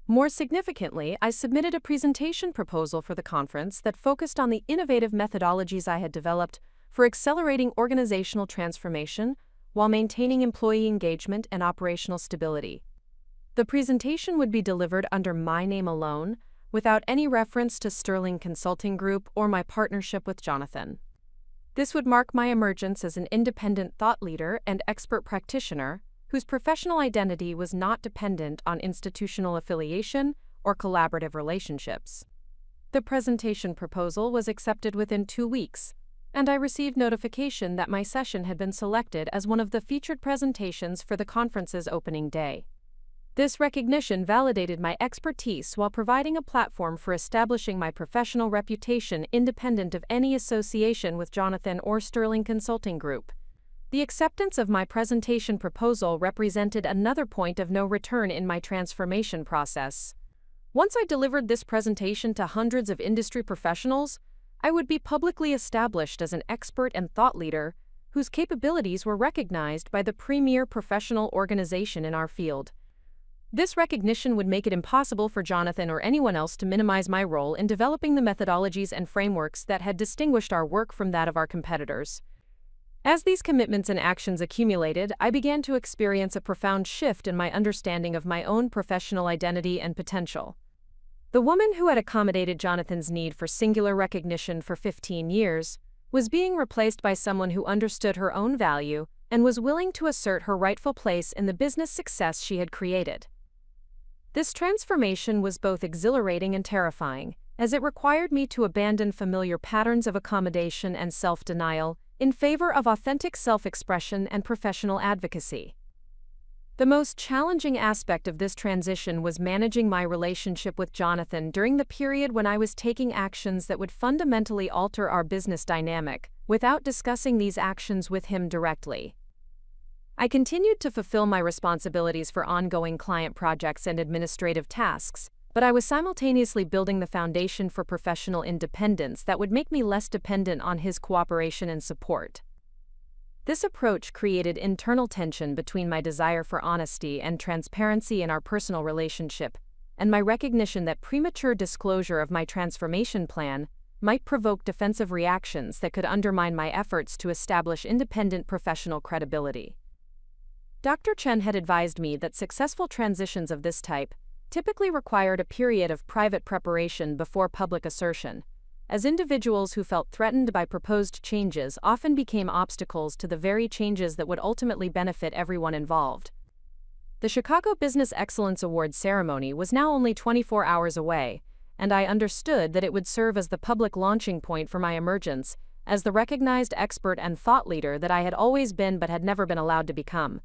More significantly, I submitted a presentation proposal for the conference that focused on the innovative methodologies I had developed for accelerating organizational transformation while maintaining employee engagement and operational stability. The presentation would be delivered under my name alone, without any reference to Sterling Consulting Group or my partnership with Jonathan. This would mark my emergence as an independent thought leader and expert practitioner whose professional identity was not dependent on institutional affiliation or collaborative relationships. The presentation proposal was accepted within 2 weeks, and I received notification that my session had been selected as one of the featured presentations for the conference's opening day. This recognition validated my expertise while providing a platform for establishing my professional reputation independent of any association with Jonathan or Sterling Consulting Group. The acceptance of my presentation proposal represented another point of no return in my transformation process. Once I delivered this presentation to hundreds of industry professionals, I would be publicly established as an expert and thought leader whose capabilities were recognized by the premier professional organization in our field. This recognition would make it impossible for Jonathan or anyone else to minimize my role in developing the methodologies and frameworks that had distinguished our work from that of our competitors. As these commitments and actions accumulated, I began to experience a profound shift in my understanding of my own professional identity and potential. The woman who had accommodated Jonathan's need for singular recognition for 15 years was being replaced by someone who understood her own value and was willing to assert her rightful place in the business success she had created. This transformation was both exhilarating and terrifying, as it required me to abandon familiar patterns of accommodation and self-denial in favor of authentic self-expression and professional advocacy. The most challenging aspect of this transition was managing my relationship with Jonathan during the period when I was taking actions that would fundamentally alter our business dynamic, without discussing these actions with him directly. I continued to fulfill my responsibilities for ongoing client projects and administrative tasks, but I was simultaneously building the foundation for professional independence that would make me less dependent on his cooperation and support. This approach created internal tension between my desire for honesty and transparency in our personal relationship, and my recognition that premature disclosure of my transformation plan might provoke defensive reactions that could undermine my efforts to establish independent professional credibility. Dr. Chen had advised me that successful transitions of this type typically required a period of private preparation before public assertion, as individuals who felt threatened by proposed changes often became obstacles to the very changes that would ultimately benefit everyone involved. The Chicago Business Excellence Awards ceremony was now only 24 hours away, and I understood that it would serve as the public launching point for my emergence as the recognized expert and thought leader that I had always been but had never been allowed to become.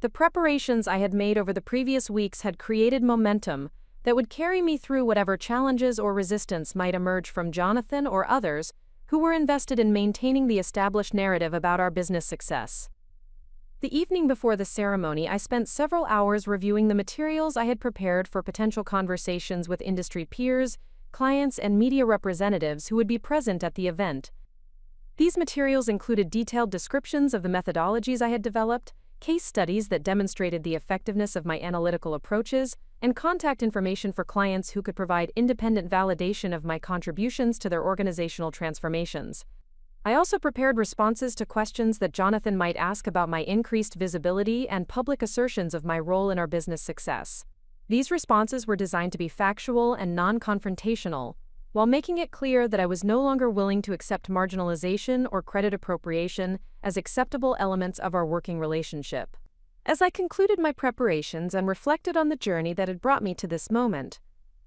The preparations I had made over the previous weeks had created momentum that would carry me through whatever challenges or resistance might emerge from Jonathan or others who were invested in maintaining the established narrative about our business success. The evening before the ceremony, I spent several hours reviewing the materials I had prepared for potential conversations with industry peers, clients, and media representatives who would be present at the event. These materials included detailed descriptions of the methodologies I had developed, case studies that demonstrated the effectiveness of my analytical approaches, and contact information for clients who could provide independent validation of my contributions to their organizational transformations. I also prepared responses to questions that Jonathan might ask about my increased visibility and public assertions of my role in our business success. These responses were designed to be factual and non-confrontational, while making it clear that I was no longer willing to accept marginalization or credit appropriation as acceptable elements of our working relationship. As I concluded my preparations and reflected on the journey that had brought me to this moment,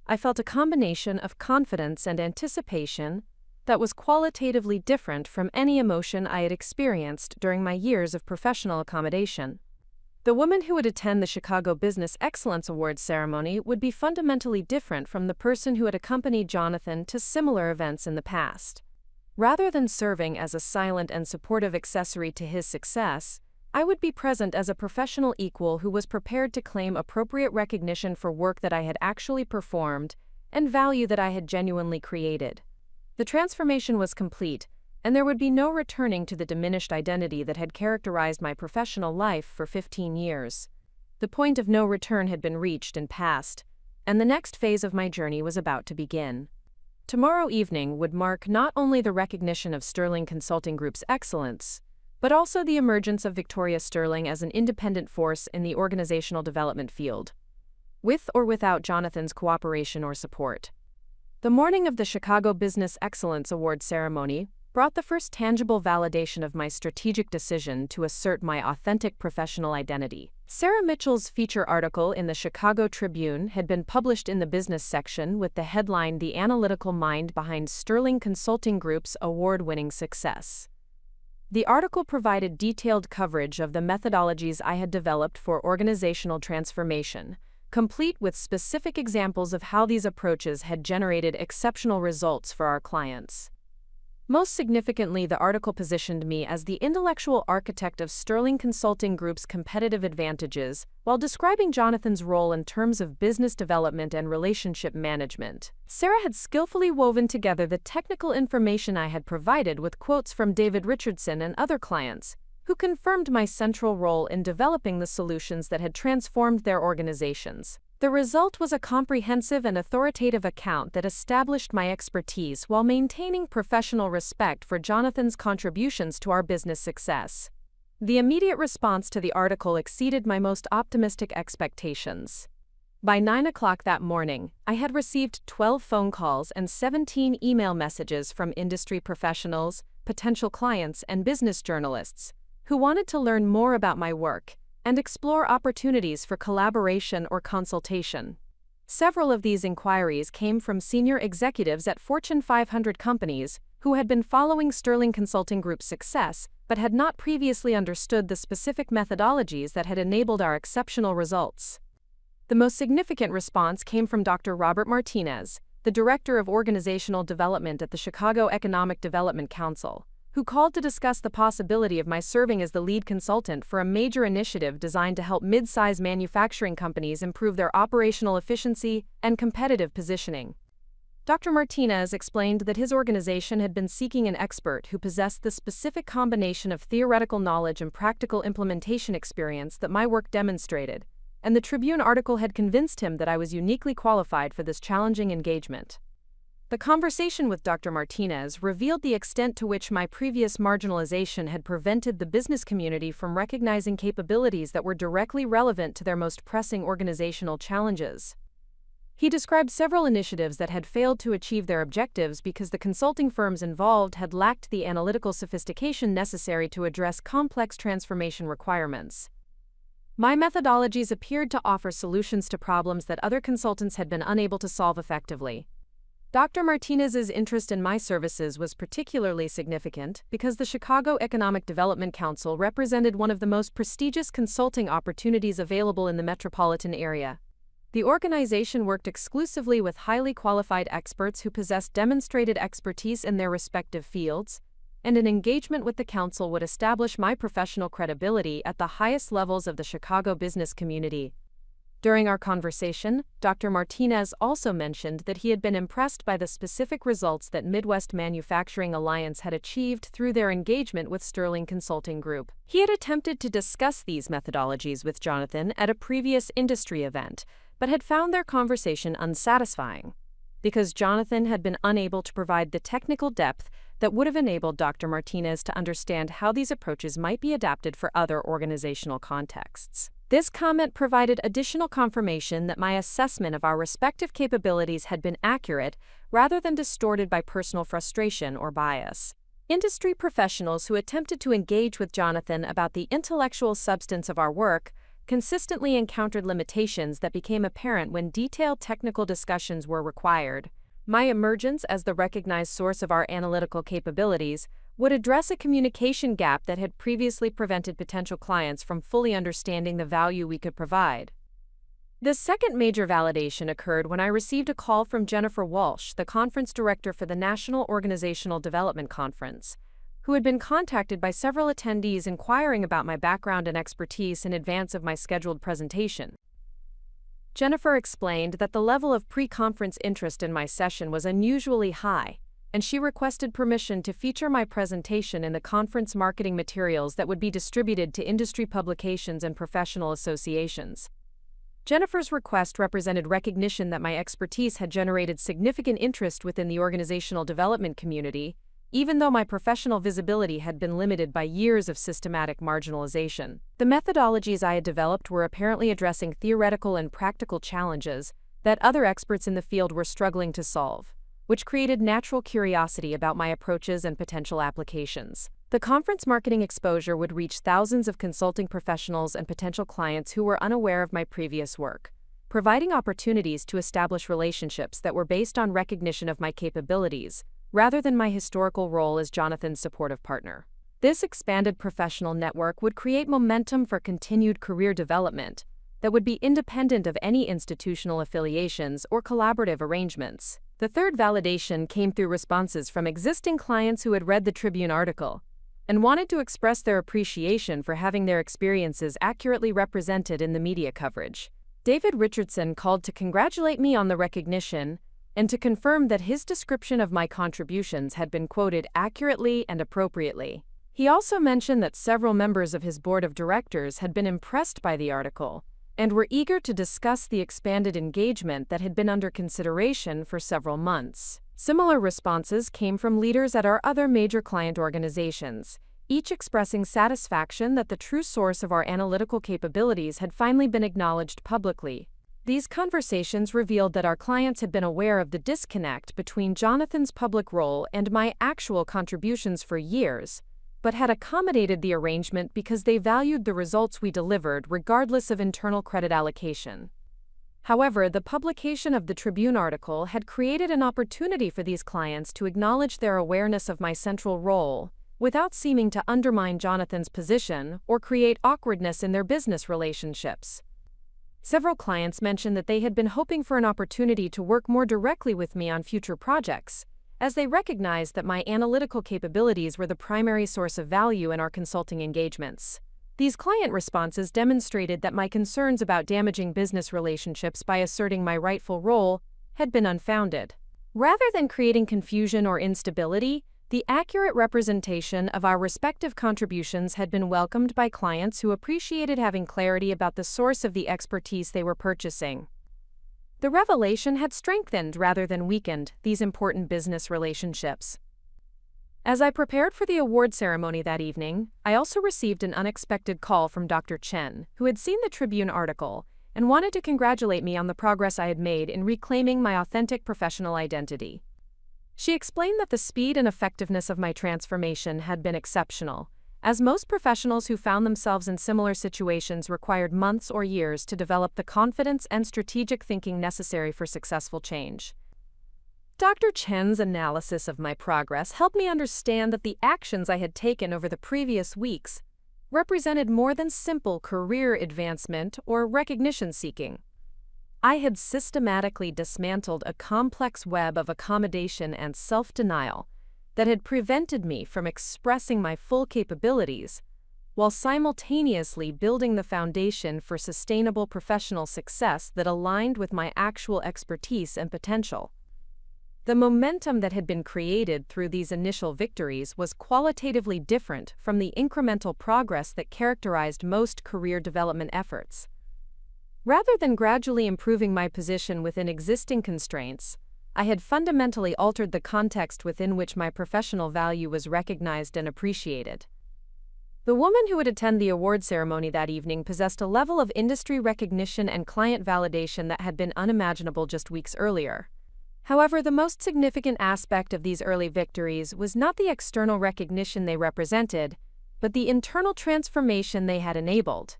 I felt a combination of confidence and anticipation that was qualitatively different from any emotion I had experienced during my years of professional accommodation. The woman who would attend the Chicago Business Excellence Awards ceremony would be fundamentally different from the person who had accompanied Jonathan to similar events in the past. Rather than serving as a silent and supportive accessory to his success, I would be present as a professional equal who was prepared to claim appropriate recognition for work that I had actually performed and value that I had genuinely created. The transformation was complete, and there would be no returning to the diminished identity that had characterized my professional life for 15 years. The point of no return had been reached and passed, and the next phase of my journey was about to begin. Tomorrow evening would mark not only the recognition of Sterling Consulting Group's excellence, but also the emergence of Victoria Sterling as an independent force in the organizational development field, with or without Jonathan's cooperation or support. The morning of the Chicago Business Excellence Award ceremony brought the first tangible validation of my strategic decision to assert my authentic professional identity. Sarah Mitchell's feature article in the Chicago Tribune had been published in the business section with the headline "The Analytical Mind Behind Sterling Consulting Group's Award-Winning Success." The article provided detailed coverage of the methodologies I had developed for organizational transformation, complete with specific examples of how these approaches had generated exceptional results for our clients. Most significantly, the article positioned me as the intellectual architect of Sterling Consulting Group's competitive advantages, while describing Jonathan's role in terms of business development and relationship management. Sarah had skillfully woven together the technical information I had provided with quotes from David Richardson and other clients, who confirmed my central role in developing the solutions that had transformed their organizations. The result was a comprehensive and authoritative account that established my expertise while maintaining professional respect for Jonathan's contributions to our business success. The immediate response to the article exceeded my most optimistic expectations. By 9 o'clock that morning, I had received 12 phone calls and 17 email messages from industry professionals, potential clients, and business journalists who wanted to learn more about my work and explore opportunities for collaboration or consultation. Several of these inquiries came from senior executives at Fortune 500 companies who had been following Sterling Consulting Group's success but had not previously understood the specific methodologies that had enabled our exceptional results. The most significant response came from Dr. Robert Martinez, the Director of Organizational Development at the Chicago Economic Development Council, who called to discuss the possibility of my serving as the lead consultant for a major initiative designed to help mid-size manufacturing companies improve their operational efficiency and competitive positioning. Dr. Martinez explained that his organization had been seeking an expert who possessed the specific combination of theoretical knowledge and practical implementation experience that my work demonstrated, and the Tribune article had convinced him that I was uniquely qualified for this challenging engagement. The conversation with Dr. Martinez revealed the extent to which my previous marginalization had prevented the business community from recognizing capabilities that were directly relevant to their most pressing organizational challenges. He described several initiatives that had failed to achieve their objectives because the consulting firms involved had lacked the analytical sophistication necessary to address complex transformation requirements. My methodologies appeared to offer solutions to problems that other consultants had been unable to solve effectively. Dr. Martinez's interest in my services was particularly significant because the Chicago Economic Development Council represented one of the most prestigious consulting opportunities available in the metropolitan area. The organization worked exclusively with highly qualified experts who possessed demonstrated expertise in their respective fields, and an engagement with the council would establish my professional credibility at the highest levels of the Chicago business community. During our conversation, Dr. Martinez also mentioned that he had been impressed by the specific results that Midwest Manufacturing Alliance had achieved through their engagement with Sterling Consulting Group. He had attempted to discuss these methodologies with Jonathan at a previous industry event, but had found their conversation unsatisfying, because Jonathan had been unable to provide the technical depth that would have enabled Dr. Martinez to understand how these approaches might be adapted for other organizational contexts. This comment provided additional confirmation that my assessment of our respective capabilities had been accurate rather than distorted by personal frustration or bias. Industry professionals who attempted to engage with Jonathan about the intellectual substance of our work consistently encountered limitations that became apparent when detailed technical discussions were required. My emergence as the recognized source of our analytical capabilities would address a communication gap that had previously prevented potential clients from fully understanding the value we could provide. The second major validation occurred when I received a call from Jennifer Walsh, the conference director for the National Organizational Development Conference, who had been contacted by several attendees inquiring about my background and expertise in advance of my scheduled presentation. Jennifer explained that the level of pre-conference interest in my session was unusually high, and she requested permission to feature my presentation in the conference marketing materials that would be distributed to industry publications and professional associations. Jennifer's request represented recognition that my expertise had generated significant interest within the organizational development community, even though my professional visibility had been limited by years of systematic marginalization. The methodologies I had developed were apparently addressing theoretical and practical challenges that other experts in the field were struggling to solve, which created natural curiosity about my approaches and potential applications. The conference marketing exposure would reach thousands of consulting professionals and potential clients who were unaware of my previous work, providing opportunities to establish relationships that were based on recognition of my capabilities, rather than my historical role as Jonathan's supportive partner. This expanded professional network would create momentum for continued career development that would be independent of any institutional affiliations or collaborative arrangements. The third validation came through responses from existing clients who had read the Tribune article and wanted to express their appreciation for having their experiences accurately represented in the media coverage. David Richardson called to congratulate me on the recognition and to confirm that his description of my contributions had been quoted accurately and appropriately. He also mentioned that several members of his board of directors had been impressed by the article and were eager to discuss the expanded engagement that had been under consideration for several months. Similar responses came from leaders at our other major client organizations, each expressing satisfaction that the true source of our analytical capabilities had finally been acknowledged publicly. These conversations revealed that our clients had been aware of the disconnect between Jonathan's public role and my actual contributions for years, but had accommodated the arrangement because they valued the results we delivered regardless of internal credit allocation. However, the publication of the Tribune article had created an opportunity for these clients to acknowledge their awareness of my central role, without seeming to undermine Jonathan's position or create awkwardness in their business relationships. Several clients mentioned that they had been hoping for an opportunity to work more directly with me on future projects, as they recognized that my analytical capabilities were the primary source of value in our consulting engagements. These client responses demonstrated that my concerns about damaging business relationships by asserting my rightful role had been unfounded. Rather than creating confusion or instability, the accurate representation of our respective contributions had been welcomed by clients who appreciated having clarity about the source of the expertise they were purchasing. The revelation had strengthened rather than weakened these important business relationships. As I prepared for the award ceremony that evening, I also received an unexpected call from Dr. Chen, who had seen the Tribune article and wanted to congratulate me on the progress I had made in reclaiming my authentic professional identity. She explained that the speed and effectiveness of my transformation had been exceptional, as most professionals who found themselves in similar situations required months or years to develop the confidence and strategic thinking necessary for successful change. Dr. Chen's analysis of my progress helped me understand that the actions I had taken over the previous weeks represented more than simple career advancement or recognition seeking. I had systematically dismantled a complex web of accommodation and self-denial that had prevented me from expressing my full capabilities, while simultaneously building the foundation for sustainable professional success that aligned with my actual expertise and potential. The momentum that had been created through these initial victories was qualitatively different from the incremental progress that characterized most career development efforts. Rather than gradually improving my position within existing constraints, I had fundamentally altered the context within which my professional value was recognized and appreciated. The woman who would attend the award ceremony that evening possessed a level of industry recognition and client validation that had been unimaginable just weeks earlier. However, the most significant aspect of these early victories was not the external recognition they represented, but the internal transformation they had enabled.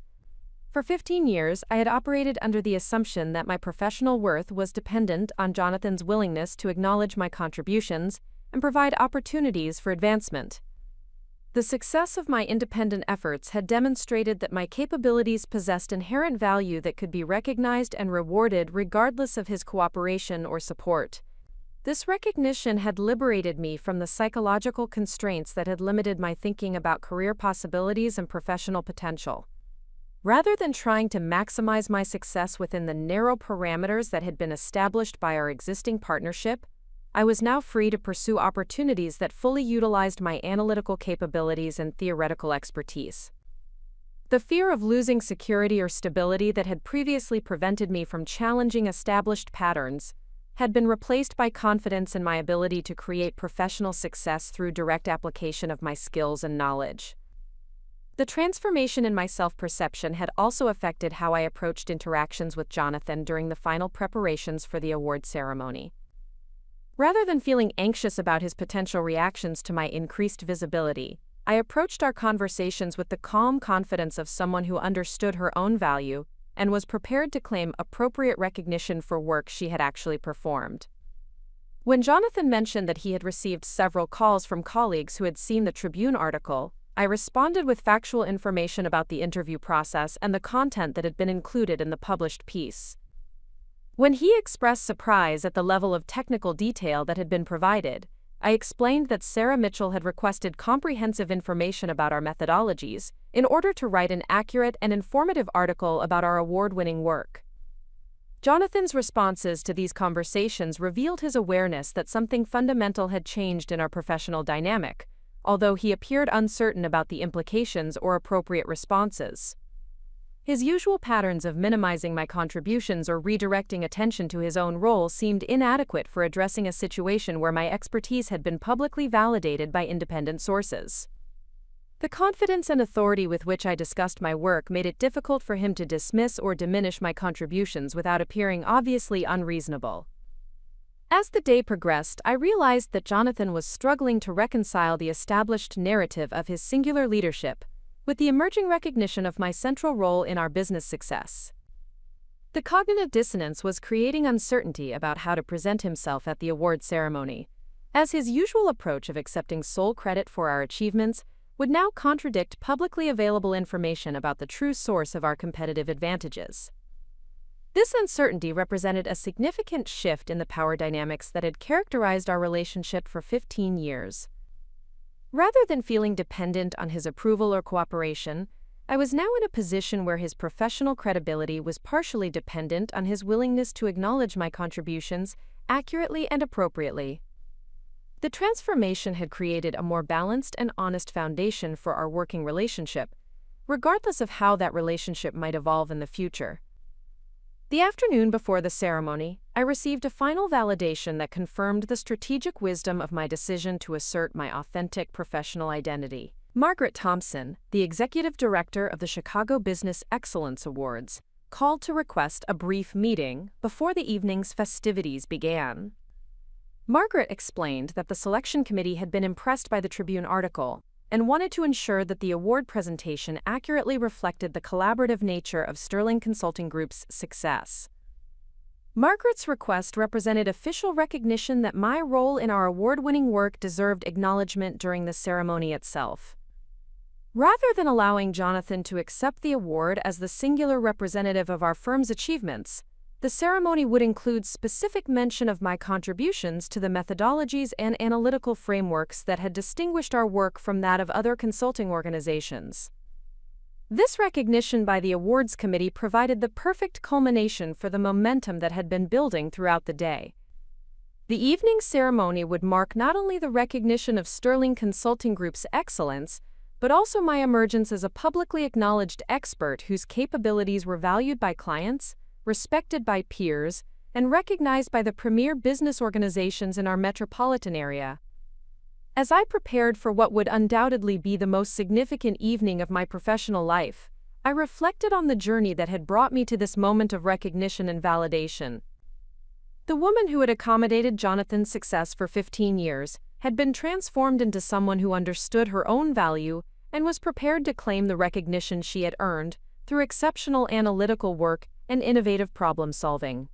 For 15 years, I had operated under the assumption that my professional worth was dependent on Jonathan's willingness to acknowledge my contributions and provide opportunities for advancement. The success of my independent efforts had demonstrated that my capabilities possessed inherent value that could be recognized and rewarded regardless of his cooperation or support. This recognition had liberated me from the psychological constraints that had limited my thinking about career possibilities and professional potential. Rather than trying to maximize my success within the narrow parameters that had been established by our existing partnership, I was now free to pursue opportunities that fully utilized my analytical capabilities and theoretical expertise. The fear of losing security or stability that had previously prevented me from challenging established patterns had been replaced by confidence in my ability to create professional success through direct application of my skills and knowledge. The transformation in my self-perception had also affected how I approached interactions with Jonathan during the final preparations for the award ceremony. Rather than feeling anxious about his potential reactions to my increased visibility, I approached our conversations with the calm confidence of someone who understood her own value and was prepared to claim appropriate recognition for work she had actually performed. When Jonathan mentioned that he had received several calls from colleagues who had seen the Tribune article, I responded with factual information about the interview process and the content that had been included in the published piece. When he expressed surprise at the level of technical detail that had been provided, I explained that Sarah Mitchell had requested comprehensive information about our methodologies in order to write an accurate and informative article about our award-winning work. Jonathan's responses to these conversations revealed his awareness that something fundamental had changed in our professional dynamic, although he appeared uncertain about the implications or appropriate responses. His usual patterns of minimizing my contributions or redirecting attention to his own role seemed inadequate for addressing a situation where my expertise had been publicly validated by independent sources. The confidence and authority with which I discussed my work made it difficult for him to dismiss or diminish my contributions without appearing obviously unreasonable. As the day progressed, I realized that Jonathan was struggling to reconcile the established narrative of his singular leadership with the emerging recognition of my central role in our business success. The cognitive dissonance was creating uncertainty about how to present himself at the award ceremony, as his usual approach of accepting sole credit for our achievements would now contradict publicly available information about the true source of our competitive advantages. This uncertainty represented a significant shift in the power dynamics that had characterized our relationship for 15 years. Rather than feeling dependent on his approval or cooperation, I was now in a position where his professional credibility was partially dependent on his willingness to acknowledge my contributions accurately and appropriately. The transformation had created a more balanced and honest foundation for our working relationship, regardless of how that relationship might evolve in the future. The afternoon before the ceremony, I received a final validation that confirmed the strategic wisdom of my decision to assert my authentic professional identity. Margaret Thompson, the executive director of the Chicago Business Excellence Awards, called to request a brief meeting before the evening's festivities began. Margaret explained that the selection committee had been impressed by the Tribune article and wanted to ensure that the award presentation accurately reflected the collaborative nature of Sterling Consulting Group's success. Margaret's request represented official recognition that my role in our award-winning work deserved acknowledgement during the ceremony itself. Rather than allowing Jonathan to accept the award as the singular representative of our firm's achievements, the ceremony would include specific mention of my contributions to the methodologies and analytical frameworks that had distinguished our work from that of other consulting organizations. This recognition by the awards committee provided the perfect culmination for the momentum that had been building throughout the day. The evening ceremony would mark not only the recognition of Sterling Consulting Group's excellence, but also my emergence as a publicly acknowledged expert whose capabilities were valued by clients, respected by peers, and recognized by the premier business organizations in our metropolitan area. As I prepared for what would undoubtedly be the most significant evening of my professional life, I reflected on the journey that had brought me to this moment of recognition and validation. The woman who had accommodated Jonathan's success for 15 years had been transformed into someone who understood her own value and was prepared to claim the recognition she had earned through exceptional analytical work and innovative problem-solving.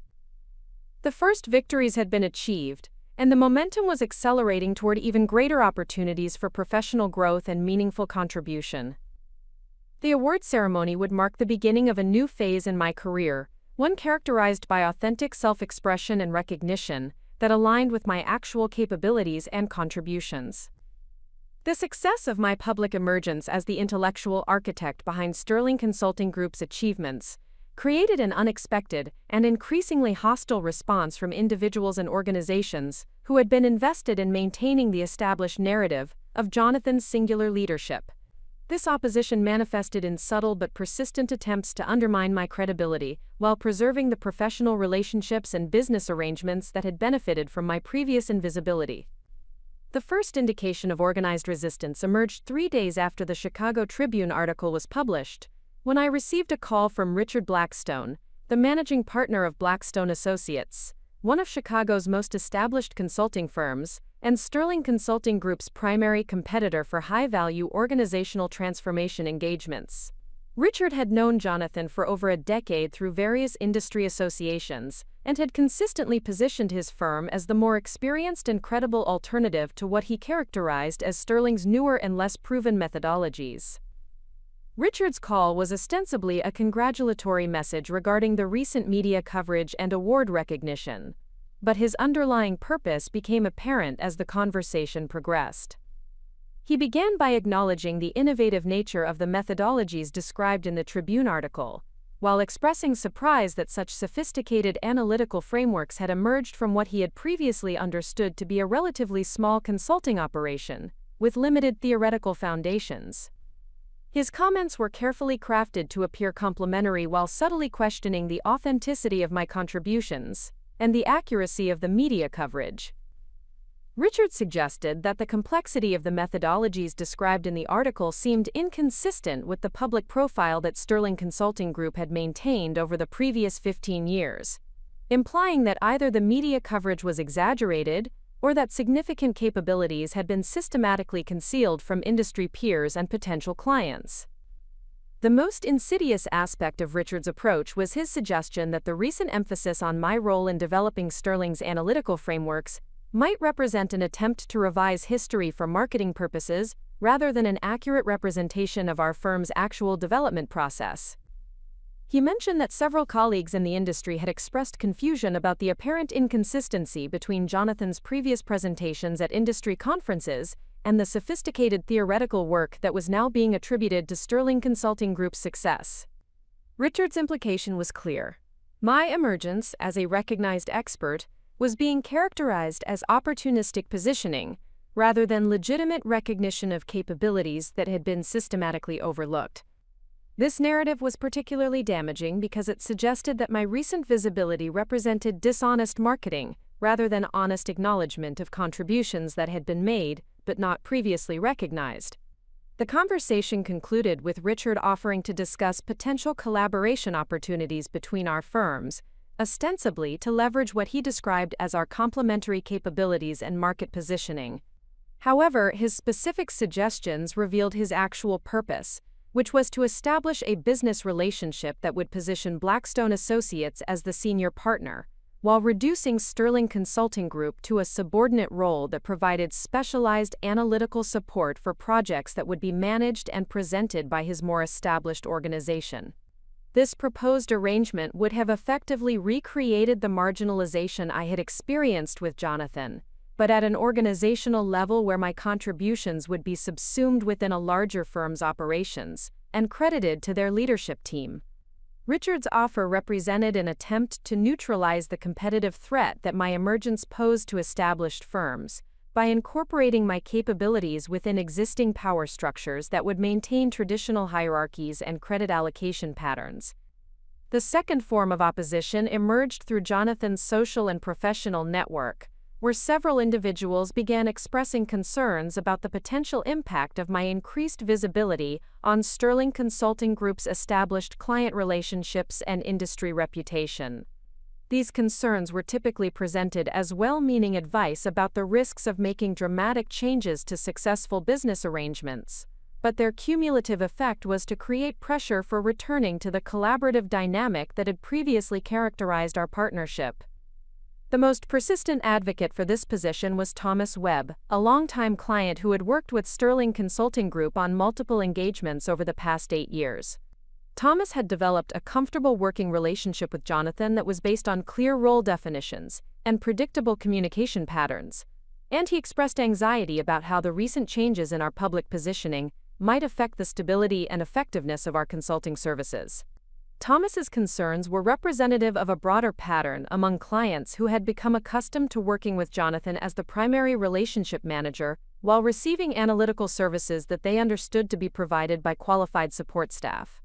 The first victories had been achieved, and the momentum was accelerating toward even greater opportunities for professional growth and meaningful contribution. The award ceremony would mark the beginning of a new phase in my career, one characterized by authentic self-expression and recognition that aligned with my actual capabilities and contributions. The success of my public emergence as the intellectual architect behind Sterling Consulting Group's achievements created an unexpected and increasingly hostile response from individuals and organizations who had been invested in maintaining the established narrative of Jonathan's singular leadership. This opposition manifested in subtle but persistent attempts to undermine my credibility while preserving the professional relationships and business arrangements that had benefited from my previous invisibility. The first indication of organized resistance emerged 3 days after the Chicago Tribune article was published, when I received a call from Richard Blackstone, the managing partner of Blackstone Associates, one of Chicago's most established consulting firms, and Sterling Consulting Group's primary competitor for high-value organizational transformation engagements. Richard had known Jonathan for over a decade through various industry associations, and had consistently positioned his firm as the more experienced and credible alternative to what he characterized as Sterling's newer and less proven methodologies. Richard's call was ostensibly a congratulatory message regarding the recent media coverage and award recognition, but his underlying purpose became apparent as the conversation progressed. He began by acknowledging the innovative nature of the methodologies described in the Tribune article, while expressing surprise that such sophisticated analytical frameworks had emerged from what he had previously understood to be a relatively small consulting operation, with limited theoretical foundations. His comments were carefully crafted to appear complimentary while subtly questioning the authenticity of my contributions and the accuracy of the media coverage. Richard suggested that the complexity of the methodologies described in the article seemed inconsistent with the public profile that Sterling Consulting Group had maintained over the previous 15 years, implying that either the media coverage was exaggerated or that significant capabilities had been systematically concealed from industry peers and potential clients. The most insidious aspect of Richard's approach was his suggestion that the recent emphasis on my role in developing Sterling's analytical frameworks might represent an attempt to revise history for marketing purposes rather than an accurate representation of our firm's actual development process. He mentioned that several colleagues in the industry had expressed confusion about the apparent inconsistency between Jonathan's previous presentations at industry conferences and the sophisticated theoretical work that was now being attributed to Sterling Consulting Group's success. Richard's implication was clear. My emergence as a recognized expert was being characterized as opportunistic positioning rather than legitimate recognition of capabilities that had been systematically overlooked. This narrative was particularly damaging because it suggested that my recent visibility represented dishonest marketing rather than honest acknowledgement of contributions that had been made but not previously recognized. The conversation concluded with Richard offering to discuss potential collaboration opportunities between our firms, ostensibly to leverage what he described as our complementary capabilities and market positioning. However, his specific suggestions revealed his actual purpose, which was to establish a business relationship that would position Blackstone Associates as the senior partner, while reducing Sterling Consulting Group to a subordinate role that provided specialized analytical support for projects that would be managed and presented by his more established organization. This proposed arrangement would have effectively recreated the marginalization I had experienced with Jonathan, but at an organizational level where my contributions would be subsumed within a larger firm's operations and credited to their leadership team. Richard's offer represented an attempt to neutralize the competitive threat that my emergence posed to established firms by incorporating my capabilities within existing power structures that would maintain traditional hierarchies and credit allocation patterns. The second form of opposition emerged through Jonathan's social and professional network, where several individuals began expressing concerns about the potential impact of my increased visibility on Sterling Consulting Group's established client relationships and industry reputation. These concerns were typically presented as well-meaning advice about the risks of making dramatic changes to successful business arrangements, but their cumulative effect was to create pressure for returning to the collaborative dynamic that had previously characterized our partnership. The most persistent advocate for this position was Thomas Webb, a longtime client who had worked with Sterling Consulting Group on multiple engagements over the past 8 years. Thomas had developed a comfortable working relationship with Jonathan that was based on clear role definitions and predictable communication patterns, and he expressed anxiety about how the recent changes in our public positioning might affect the stability and effectiveness of our consulting services. Thomas's concerns were representative of a broader pattern among clients who had become accustomed to working with Jonathan as the primary relationship manager while receiving analytical services that they understood to be provided by qualified support staff.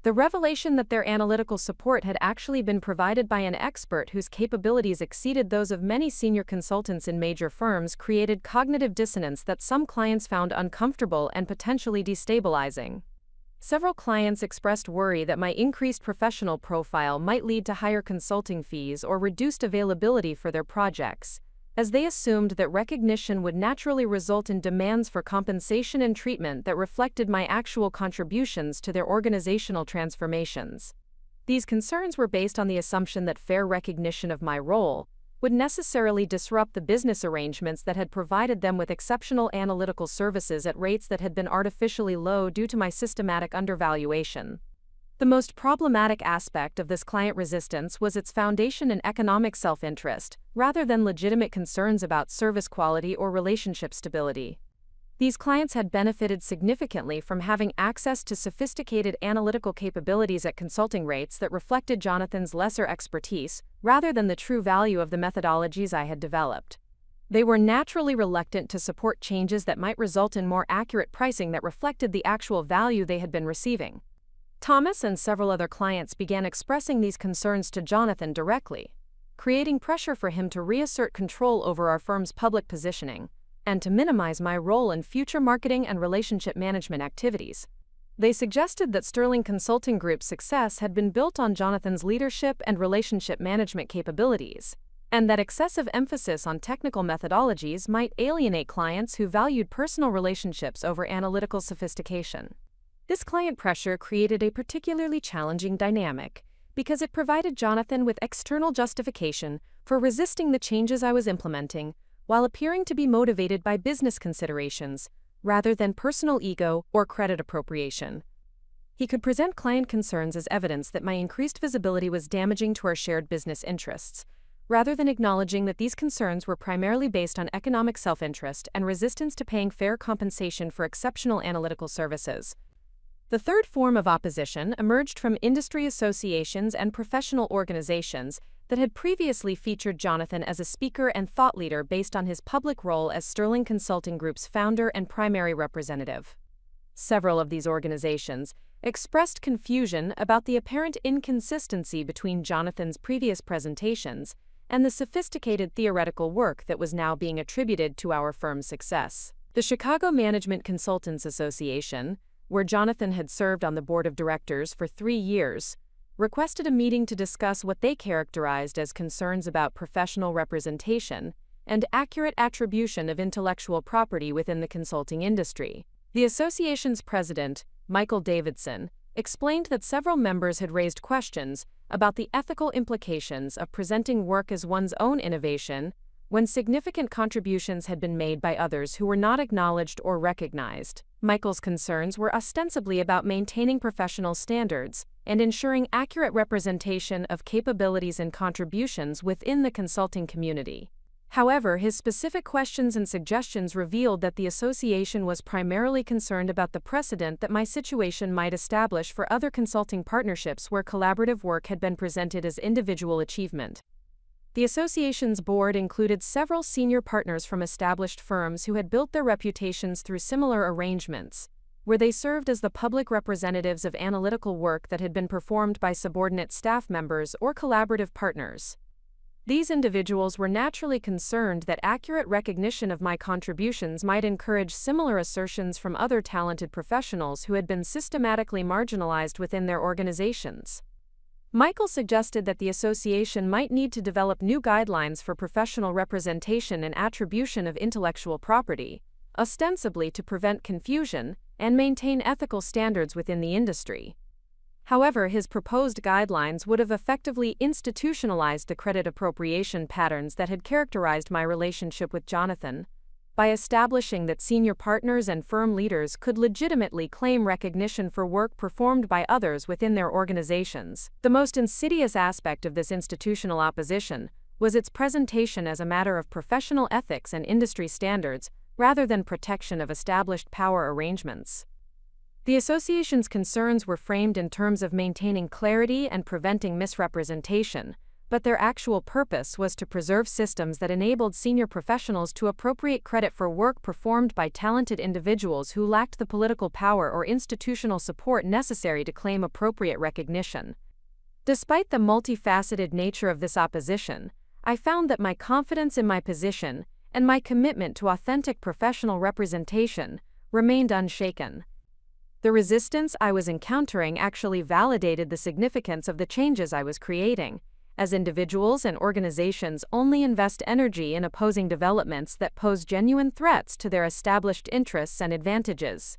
The revelation that their analytical support had actually been provided by an expert whose capabilities exceeded those of many senior consultants in major firms created cognitive dissonance that some clients found uncomfortable and potentially destabilizing. Several clients expressed worry that my increased professional profile might lead to higher consulting fees or reduced availability for their projects, as they assumed that recognition would naturally result in demands for compensation and treatment that reflected my actual contributions to their organizational transformations. These concerns were based on the assumption that fair recognition of my role would necessarily disrupt the business arrangements that had provided them with exceptional analytical services at rates that had been artificially low due to my systematic undervaluation. The most problematic aspect of this client resistance was its foundation in economic self-interest, rather than legitimate concerns about service quality or relationship stability. These clients had benefited significantly from having access to sophisticated analytical capabilities at consulting rates that reflected Jonathan's lesser expertise, rather than the true value of the methodologies I had developed. They were naturally reluctant to support changes that might result in more accurate pricing that reflected the actual value they had been receiving. Thomas and several other clients began expressing these concerns to Jonathan directly, creating pressure for him to reassert control over our firm's public positioning and to minimize my role in future marketing and relationship management activities. They suggested that Sterling Consulting Group's success had been built on Jonathan's leadership and relationship management capabilities, and that excessive emphasis on technical methodologies might alienate clients who valued personal relationships over analytical sophistication. This client pressure created a particularly challenging dynamic because it provided Jonathan with external justification for resisting the changes I was implementing, while appearing to be motivated by business considerations, rather than personal ego or credit appropriation. He could present client concerns as evidence that my increased visibility was damaging to our shared business interests, rather than acknowledging that these concerns were primarily based on economic self-interest and resistance to paying fair compensation for exceptional analytical services. The third form of opposition emerged from industry associations and professional organizations that had previously featured Jonathan as a speaker and thought leader based on his public role as Sterling Consulting Group's founder and primary representative. Several of these organizations expressed confusion about the apparent inconsistency between Jonathan's previous presentations and the sophisticated theoretical work that was now being attributed to our firm's success. The Chicago Management Consultants Association, where Jonathan had served on the board of directors for 3 years, requested a meeting to discuss what they characterized as concerns about professional representation and accurate attribution of intellectual property within the consulting industry. The association's president, Michael Davidson, explained that several members had raised questions about the ethical implications of presenting work as one's own innovation when significant contributions had been made by others who were not acknowledged or recognized. Michael's concerns were ostensibly about maintaining professional standards and ensuring accurate representation of capabilities and contributions within the consulting community. However, his specific questions and suggestions revealed that the association was primarily concerned about the precedent that my situation might establish for other consulting partnerships where collaborative work had been presented as individual achievement. The association's board included several senior partners from established firms who had built their reputations through similar arrangements, where they served as the public representatives of analytical work that had been performed by subordinate staff members or collaborative partners. These individuals were naturally concerned that accurate recognition of my contributions might encourage similar assertions from other talented professionals who had been systematically marginalized within their organizations. Michael suggested that the association might need to develop new guidelines for professional representation and attribution of intellectual property, ostensibly to prevent confusion and maintain ethical standards within the industry. However, his proposed guidelines would have effectively institutionalized the credit appropriation patterns that had characterized my relationship with Jonathan, by establishing that senior partners and firm leaders could legitimately claim recognition for work performed by others within their organizations. The most insidious aspect of this institutional opposition was its presentation as a matter of professional ethics and industry standards rather than protection of established power arrangements. The association's concerns were framed in terms of maintaining clarity and preventing misrepresentation, but their actual purpose was to preserve systems that enabled senior professionals to appropriate credit for work performed by talented individuals who lacked the political power or institutional support necessary to claim appropriate recognition. Despite the multifaceted nature of this opposition, I found that my confidence in my position and my commitment to authentic professional representation remained unshaken. The resistance I was encountering actually validated the significance of the changes I was creating, as individuals and organizations only invest energy in opposing developments that pose genuine threats to their established interests and advantages.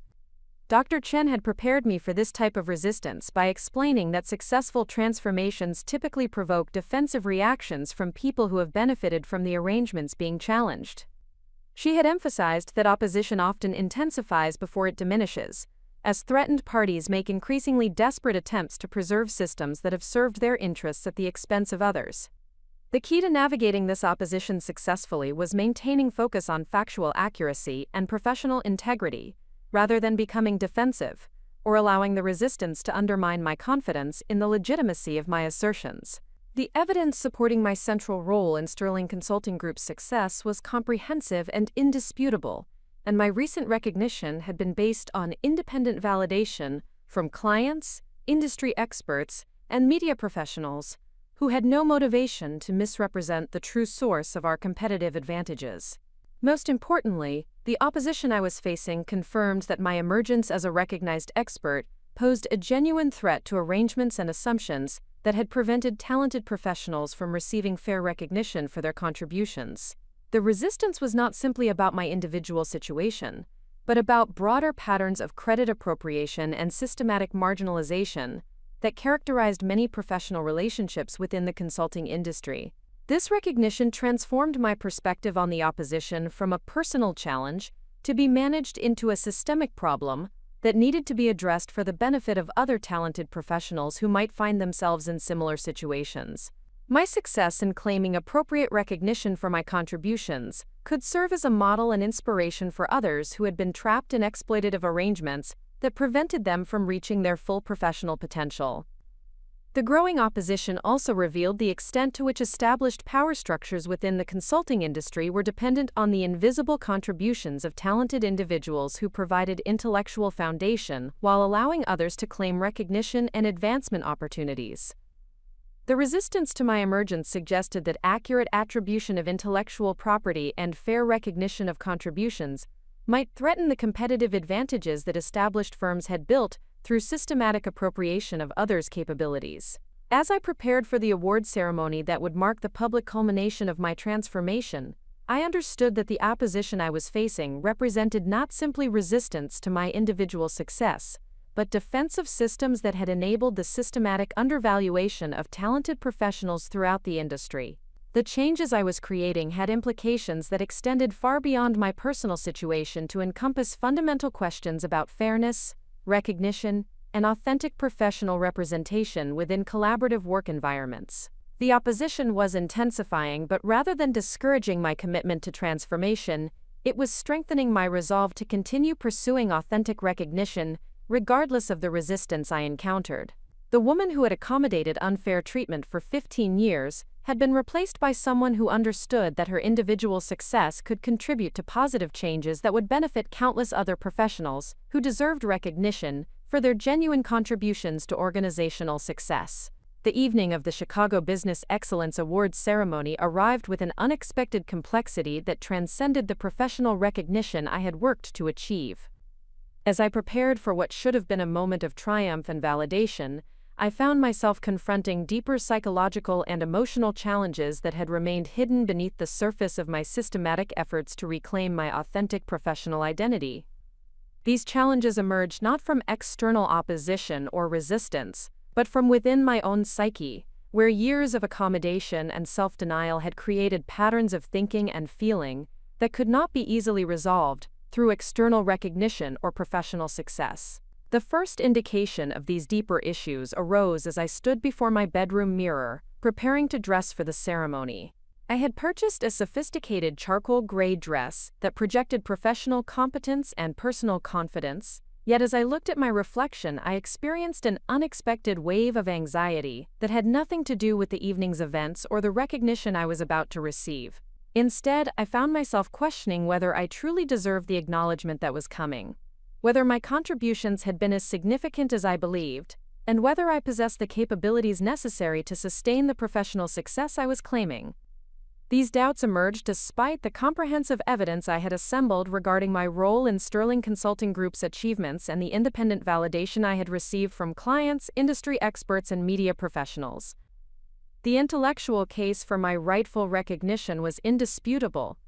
Dr. Chen had prepared me for this type of resistance by explaining that successful transformations typically provoke defensive reactions from people who have benefited from the arrangements being challenged. She had emphasized that opposition often intensifies before it diminishes, as threatened parties make increasingly desperate attempts to preserve systems that have served their interests at the expense of others. The key to navigating this opposition successfully was maintaining focus on factual accuracy and professional integrity, rather than becoming defensive, or allowing the resistance to undermine my confidence in the legitimacy of my assertions. The evidence supporting my central role in Sterling Consulting Group's success was comprehensive and indisputable, and my recent recognition had been based on independent validation from clients, industry experts, and media professionals who had no motivation to misrepresent the true source of our competitive advantages. Most importantly, the opposition I was facing confirmed that my emergence as a recognized expert posed a genuine threat to arrangements and assumptions that had prevented talented professionals from receiving fair recognition for their contributions. The resistance was not simply about my individual situation, but about broader patterns of credit appropriation and systematic marginalization that characterized many professional relationships within the consulting industry. This recognition transformed my perspective on the opposition from a personal challenge to be managed into a systemic problem that needed to be addressed for the benefit of other talented professionals who might find themselves in similar situations. My success in claiming appropriate recognition for my contributions could serve as a model and inspiration for others who had been trapped in exploitative arrangements that prevented them from reaching their full professional potential. The growing opposition also revealed the extent to which established power structures within the consulting industry were dependent on the invisible contributions of talented individuals who provided intellectual foundation while allowing others to claim recognition and advancement opportunities. The resistance to my emergence suggested that accurate attribution of intellectual property and fair recognition of contributions might threaten the competitive advantages that established firms had built through systematic appropriation of others' capabilities. As I prepared for the award ceremony that would mark the public culmination of my transformation, I understood that the opposition I was facing represented not simply resistance to my individual success, but defense of systems that had enabled the systematic undervaluation of talented professionals throughout the industry. The changes I was creating had implications that extended far beyond my personal situation to encompass fundamental questions about fairness, recognition, and authentic professional representation within collaborative work environments. The opposition was intensifying, but rather than discouraging my commitment to transformation, it was strengthening my resolve to continue pursuing authentic recognition, regardless of the resistance I encountered. The woman who had accommodated unfair treatment for 15 years had been replaced by someone who understood that her individual success could contribute to positive changes that would benefit countless other professionals who deserved recognition for their genuine contributions to organizational success. The evening of the Chicago Business Excellence Awards ceremony arrived with an unexpected complexity that transcended the professional recognition I had worked to achieve. As I prepared for what should have been a moment of triumph and validation, I found myself confronting deeper psychological and emotional challenges that had remained hidden beneath the surface of my systematic efforts to reclaim my authentic professional identity. These challenges emerged not from external opposition or resistance, but from within my own psyche, where years of accommodation and self-denial had created patterns of thinking and feeling that could not be easily resolved through external recognition or professional success. The first indication of these deeper issues arose as I stood before my bedroom mirror, preparing to dress for the ceremony. I had purchased a sophisticated charcoal gray dress that projected professional competence and personal confidence, Yet as I looked at my reflection, I experienced an unexpected wave of anxiety that had nothing to do with the evening's events or the recognition I was about to receive. Instead, I found myself questioning whether I truly deserved the acknowledgement that was coming, whether my contributions had been as significant as I believed, and whether I possessed the capabilities necessary to sustain the professional success I was claiming. These doubts emerged despite the comprehensive evidence I had assembled regarding my role in Sterling Consulting Group's achievements and the independent validation I had received from clients, industry experts, and media professionals. The intellectual case for my rightful recognition was indisputable,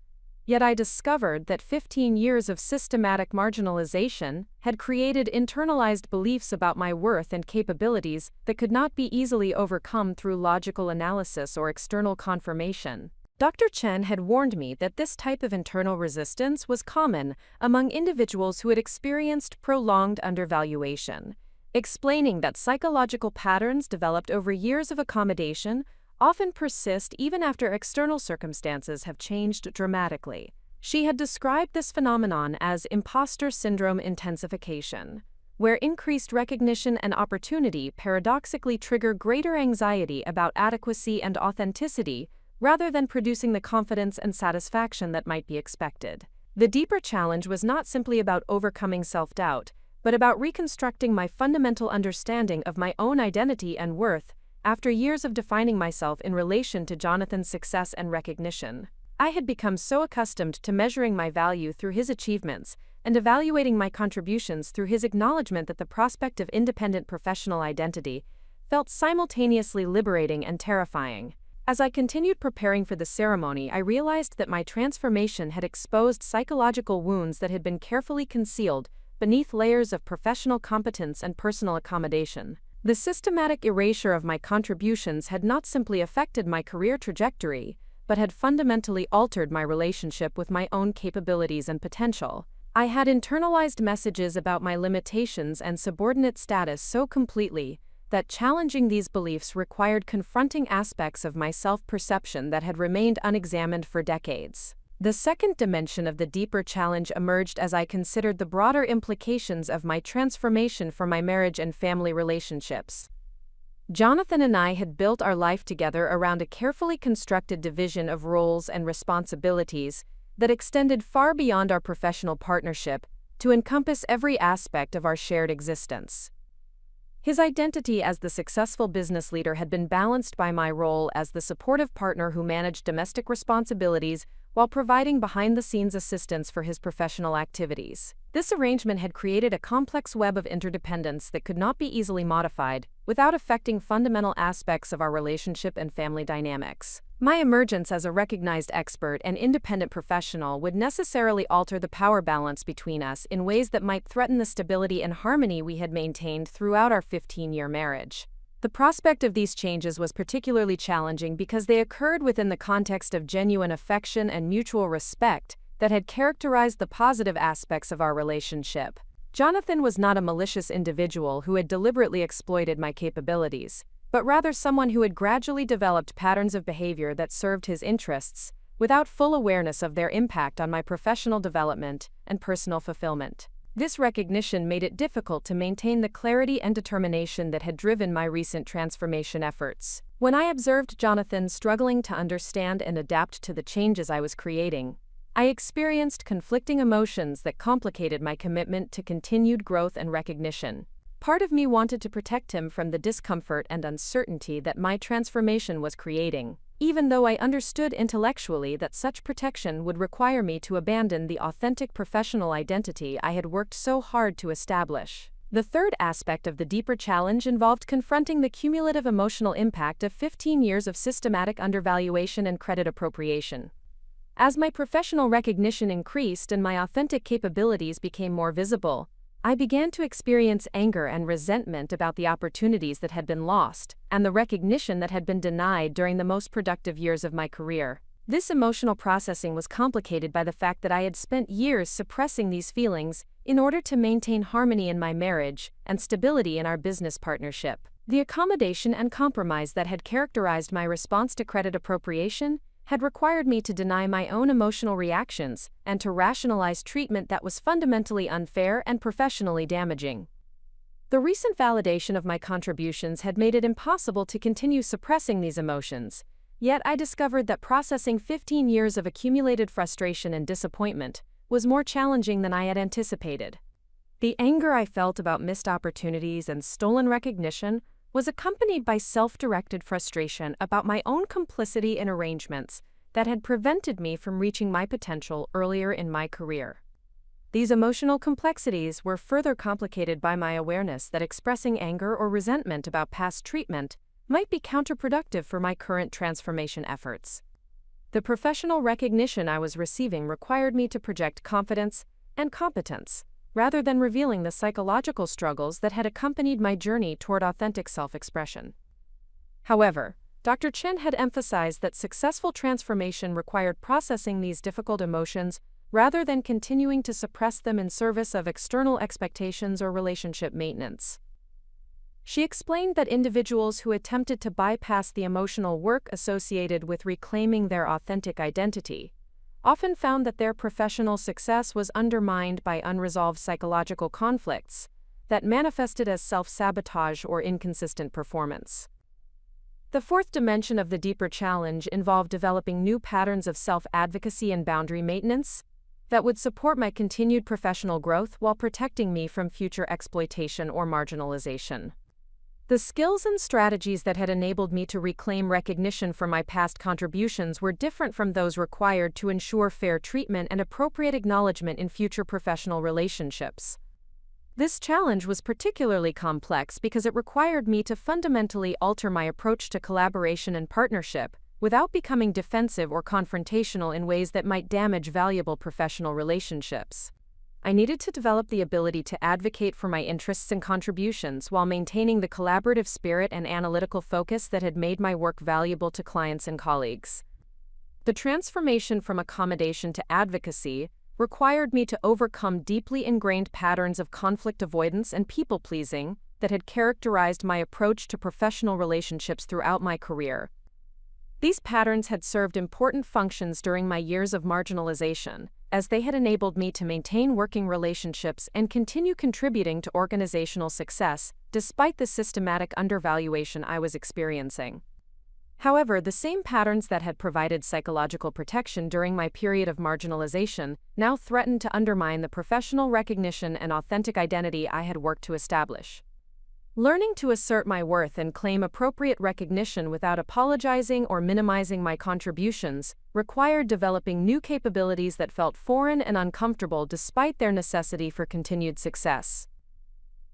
yet I discovered that 15 years of systematic marginalization had created internalized beliefs about my worth and capabilities that could not be easily overcome through logical analysis or external confirmation. Dr. Chen had warned me that this type of internal resistance was common among individuals who had experienced prolonged undervaluation, explaining that psychological patterns developed over years of accommodation often persist even after external circumstances have changed dramatically. She had described this phenomenon as imposter syndrome intensification, where increased recognition and opportunity paradoxically trigger greater anxiety about adequacy and authenticity rather than producing the confidence and satisfaction that might be expected. The deeper challenge was not simply about overcoming self-doubt, but about reconstructing my fundamental understanding of my own identity and worth after years of defining myself in relation to Jonathan's success and recognition. I had become so accustomed to measuring my value through his achievements and evaluating my contributions through his acknowledgement that the prospect of independent professional identity felt simultaneously liberating and terrifying. As I continued preparing for the ceremony, I realized that my transformation had exposed psychological wounds that had been carefully concealed beneath layers of professional competence and personal accommodation. The systematic erasure of my contributions had not simply affected my career trajectory, but had fundamentally altered my relationship with my own capabilities and potential. I had internalized messages about my limitations and subordinate status so completely that challenging these beliefs required confronting aspects of my self-perception that had remained unexamined for decades. The second dimension of the deeper challenge emerged as I considered the broader implications of my transformation for my marriage and family relationships. Jonathan and I had built our life together around a carefully constructed division of roles and responsibilities that extended far beyond our professional partnership to encompass every aspect of our shared existence. His identity as the successful business leader had been balanced by my role as the supportive partner who managed domestic responsibilities while providing behind-the-scenes assistance for his professional activities. This arrangement had created a complex web of interdependence that could not be easily modified without affecting fundamental aspects of our relationship and family dynamics. My emergence as a recognized expert and independent professional would necessarily alter the power balance between us in ways that might threaten the stability and harmony we had maintained throughout our 15-year marriage. The prospect of these changes was particularly challenging because they occurred within the context of genuine affection and mutual respect that had characterized the positive aspects of our relationship. Jonathan was not a malicious individual who had deliberately exploited my capabilities, but rather someone who had gradually developed patterns of behavior that served his interests, without full awareness of their impact on my professional development and personal fulfillment. This recognition made it difficult to maintain the clarity and determination that had driven my recent transformation efforts. When I observed Jonathan struggling to understand and adapt to the changes I was creating, I experienced conflicting emotions that complicated my commitment to continued growth and recognition. Part of me wanted to protect him from the discomfort and uncertainty that my transformation was creating, even though I understood intellectually that such protection would require me to abandon the authentic professional identity I had worked so hard to establish. The third aspect of the deeper challenge involved confronting the cumulative emotional impact of 15 years of systematic undervaluation and credit appropriation. As my professional recognition increased and my authentic capabilities became more visible, I began to experience anger and resentment about the opportunities that had been lost and the recognition that had been denied during the most productive years of my career. This emotional processing was complicated by the fact that I had spent years suppressing these feelings in order to maintain harmony in my marriage and stability in our business partnership. The accommodation and compromise that had characterized my response to credit appropriation had required me to deny my own emotional reactions and to rationalize treatment that was fundamentally unfair and professionally damaging. The recent validation of my contributions had made it impossible to continue suppressing these emotions, yet I discovered that processing 15 years of accumulated frustration and disappointment was more challenging than I had anticipated. The anger I felt about missed opportunities and stolen recognition was accompanied by self-directed frustration about my own complicity in arrangements that had prevented me from reaching my potential earlier in my career. These emotional complexities were further complicated by my awareness that expressing anger or resentment about past treatment might be counterproductive for my current transformation efforts. The professional recognition I was receiving required me to project confidence and competence, rather than revealing the psychological struggles that had accompanied my journey toward authentic self-expression. However, Dr. Chen had emphasized that successful transformation required processing these difficult emotions rather than continuing to suppress them in service of external expectations or relationship maintenance. She explained that individuals who attempted to bypass the emotional work associated with reclaiming their authentic identity often found that their professional success was undermined by unresolved psychological conflicts that manifested as self-sabotage or inconsistent performance. The fourth dimension of the deeper challenge involved developing new patterns of self-advocacy and boundary maintenance that would support my continued professional growth while protecting me from future exploitation or marginalization. The skills and strategies that had enabled me to reclaim recognition for my past contributions were different from those required to ensure fair treatment and appropriate acknowledgement in future professional relationships. This challenge was particularly complex because it required me to fundamentally alter my approach to collaboration and partnership without becoming defensive or confrontational in ways that might damage valuable professional relationships. I needed to develop the ability to advocate for my interests and contributions while maintaining the collaborative spirit and analytical focus that had made my work valuable to clients and colleagues. The transformation from accommodation to advocacy required me to overcome deeply ingrained patterns of conflict avoidance and people-pleasing that had characterized my approach to professional relationships throughout my career. These patterns had served important functions during my years of marginalization, as they had enabled me to maintain working relationships and continue contributing to organizational success despite the systematic undervaluation I was experiencing. However, the same patterns that had provided psychological protection during my period of marginalization now threatened to undermine the professional recognition and authentic identity I had worked to establish. Learning to assert my worth and claim appropriate recognition without apologizing or minimizing my contributions required developing new capabilities that felt foreign and uncomfortable despite their necessity for continued success.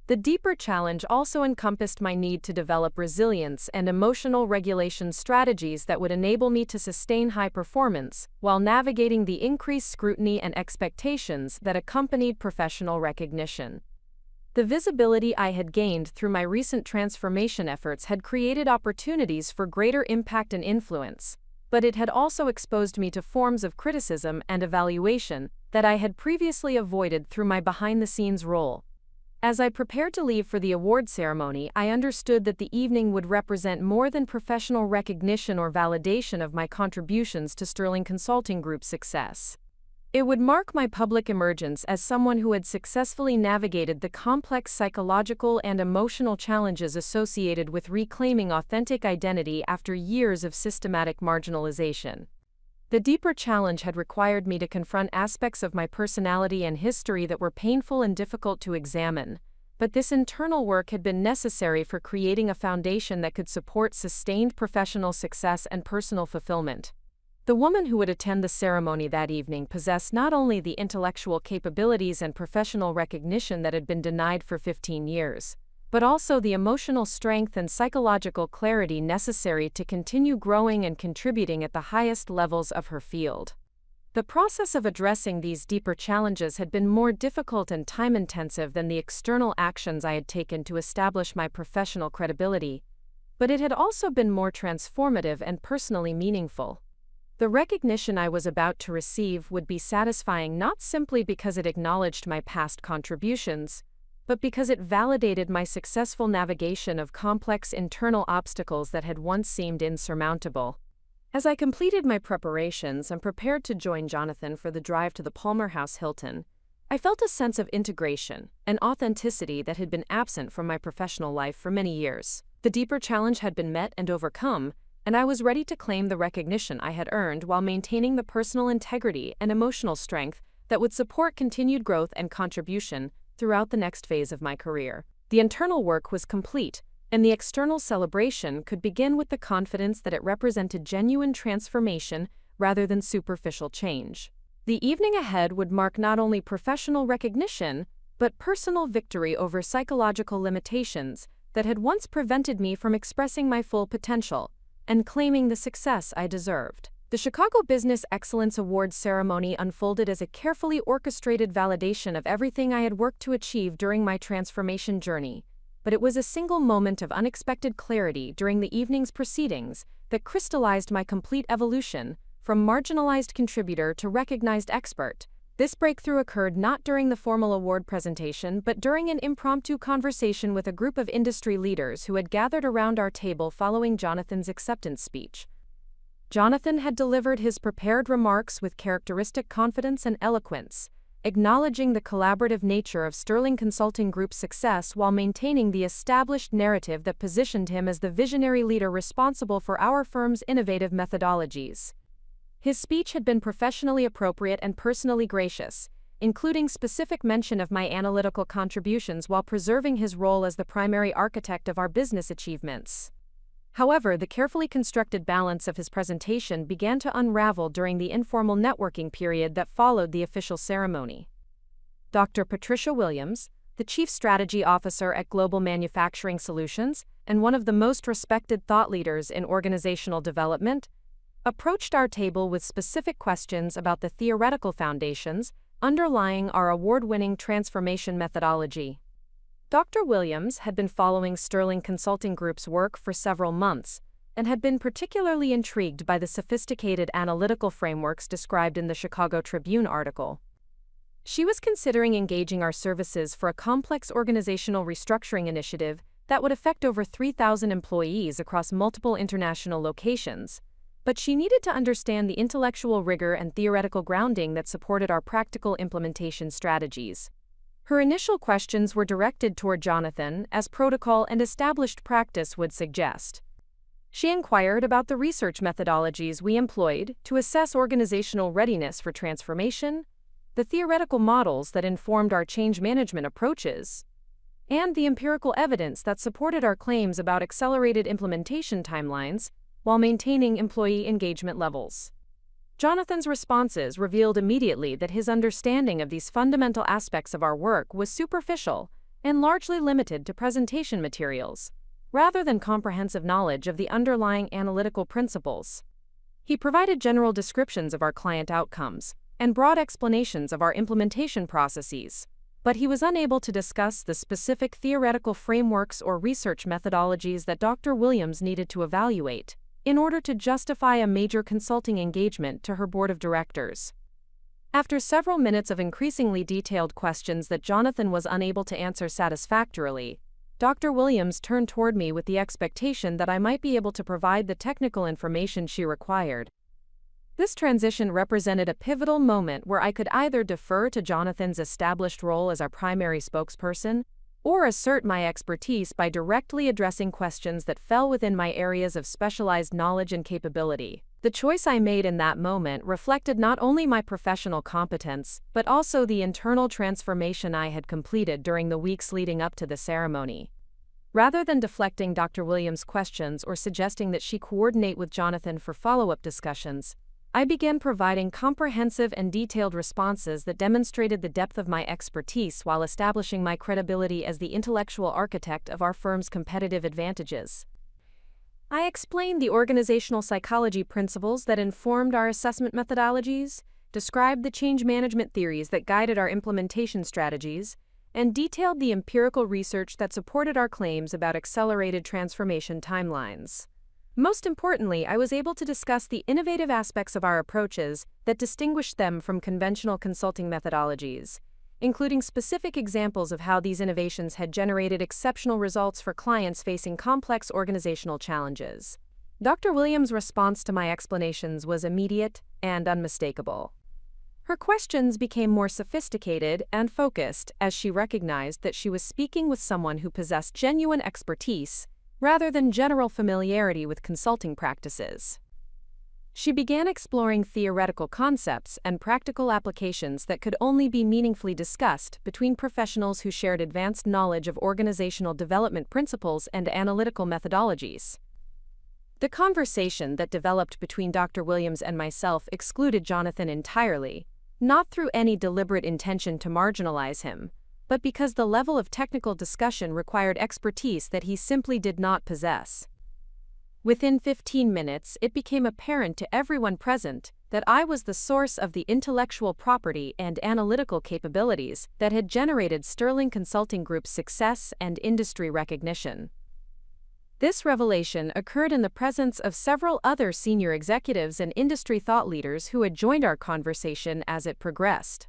The deeper challenge also encompassed my need to develop resilience and emotional regulation strategies that would enable me to sustain high performance while navigating the increased scrutiny and expectations that accompanied professional recognition. The visibility I had gained through my recent transformation efforts had created opportunities for greater impact and influence, but it had also exposed me to forms of criticism and evaluation that I had previously avoided through my behind-the-scenes role. As I prepared to leave for the award ceremony, I understood that the evening would represent more than professional recognition or validation of my contributions to Sterling Consulting Group's success. It would mark my public emergence as someone who had successfully navigated the complex psychological and emotional challenges associated with reclaiming authentic identity after years of systematic marginalization. The deeper challenge had required me to confront aspects of my personality and history that were painful and difficult to examine, but this internal work had been necessary for creating a foundation that could support sustained professional success and personal fulfillment. The woman who would attend the ceremony that evening possessed not only the intellectual capabilities and professional recognition that had been denied for 15 years, but also the emotional strength and psychological clarity necessary to continue growing and contributing at the highest levels of her field. The process of addressing these deeper challenges had been more difficult and time-intensive than the external actions I had taken to establish my professional credibility, but it had also been more transformative and personally meaningful. The recognition I was about to receive would be satisfying not simply because it acknowledged my past contributions, but because it validated my successful navigation of complex internal obstacles that had once seemed insurmountable. As I completed my preparations and prepared to join Jonathan for the drive to the Palmer House Hilton, I felt a sense of integration and authenticity that had been absent from my professional life for many years. The deeper challenge had been met and overcome, and I was ready to claim the recognition I had earned while maintaining the personal integrity and emotional strength that would support continued growth and contribution throughout the next phase of my career. The internal work was complete, and the external celebration could begin with the confidence that it represented genuine transformation rather than superficial change. The evening ahead would mark not only professional recognition, but personal victory over psychological limitations that had once prevented me from expressing my full potential and claiming the success I deserved. The Chicago Business Excellence Awards ceremony unfolded as a carefully orchestrated validation of everything I had worked to achieve during my transformation journey, but it was a single moment of unexpected clarity during the evening's proceedings that crystallized my complete evolution from marginalized contributor to recognized expert. This breakthrough occurred not during the formal award presentation but during an impromptu conversation with a group of industry leaders who had gathered around our table following Jonathan's acceptance speech. Jonathan had delivered his prepared remarks with characteristic confidence and eloquence, acknowledging the collaborative nature of Sterling Consulting Group's success while maintaining the established narrative that positioned him as the visionary leader responsible for our firm's innovative methodologies. His speech had been professionally appropriate and personally gracious, including specific mention of my analytical contributions while preserving his role as the primary architect of our business achievements. However, the carefully constructed balance of his presentation began to unravel during the informal networking period that followed the official ceremony. Dr. Patricia Williams, the Chief Strategy Officer at Global Manufacturing Solutions and one of the most respected thought leaders in organizational development, approached our table with specific questions about the theoretical foundations underlying our award-winning transformation methodology. Dr. Williams had been following Sterling Consulting Group's work for several months and had been particularly intrigued by the sophisticated analytical frameworks described in the Chicago Tribune article. She was considering engaging our services for a complex organizational restructuring initiative that would affect over 3,000 employees across multiple international locations, but she needed to understand the intellectual rigor and theoretical grounding that supported our practical implementation strategies. Her initial questions were directed toward Jonathan, as protocol and established practice would suggest. She inquired about the research methodologies we employed to assess organizational readiness for transformation, the theoretical models that informed our change management approaches, and the empirical evidence that supported our claims about accelerated implementation timelines while maintaining employee engagement levels. Jonathan's responses revealed immediately that his understanding of these fundamental aspects of our work was superficial and largely limited to presentation materials, rather than comprehensive knowledge of the underlying analytical principles. He provided general descriptions of our client outcomes and broad explanations of our implementation processes, but he was unable to discuss the specific theoretical frameworks or research methodologies that Dr. Williams needed to evaluate in order to justify a major consulting engagement to her board of directors. After several minutes of increasingly detailed questions that Jonathan was unable to answer satisfactorily, Dr. Williams turned toward me with the expectation that I might be able to provide the technical information she required. This transition represented a pivotal moment where I could either defer to Jonathan's established role as our primary spokesperson or assert my expertise by directly addressing questions that fell within my areas of specialized knowledge and capability. The choice I made in that moment reflected not only my professional competence, but also the internal transformation I had completed during the weeks leading up to the ceremony. Rather than deflecting Dr. Williams' questions or suggesting that she coordinate with Jonathan for follow-up discussions, I began providing comprehensive and detailed responses that demonstrated the depth of my expertise while establishing my credibility as the intellectual architect of our firm's competitive advantages. I explained the organizational psychology principles that informed our assessment methodologies, described the change management theories that guided our implementation strategies, and detailed the empirical research that supported our claims about accelerated transformation timelines. Most importantly, I was able to discuss the innovative aspects of our approaches that distinguished them from conventional consulting methodologies, including specific examples of how these innovations had generated exceptional results for clients facing complex organizational challenges. Dr. Williams' response to my explanations was immediate and unmistakable. Her questions became more sophisticated and focused as she recognized that she was speaking with someone who possessed genuine expertise rather than general familiarity with consulting practices. She began exploring theoretical concepts and practical applications that could only be meaningfully discussed between professionals who shared advanced knowledge of organizational development principles and analytical methodologies. The conversation that developed between Dr. Williams and myself excluded Jonathan entirely, not through any deliberate intention to marginalize him, but because the level of technical discussion required expertise that he simply did not possess. Within 15 minutes, it became apparent to everyone present that I was the source of the intellectual property and analytical capabilities that had generated Sterling Consulting Group's success and industry recognition. This revelation occurred in the presence of several other senior executives and industry thought leaders who had joined our conversation as it progressed.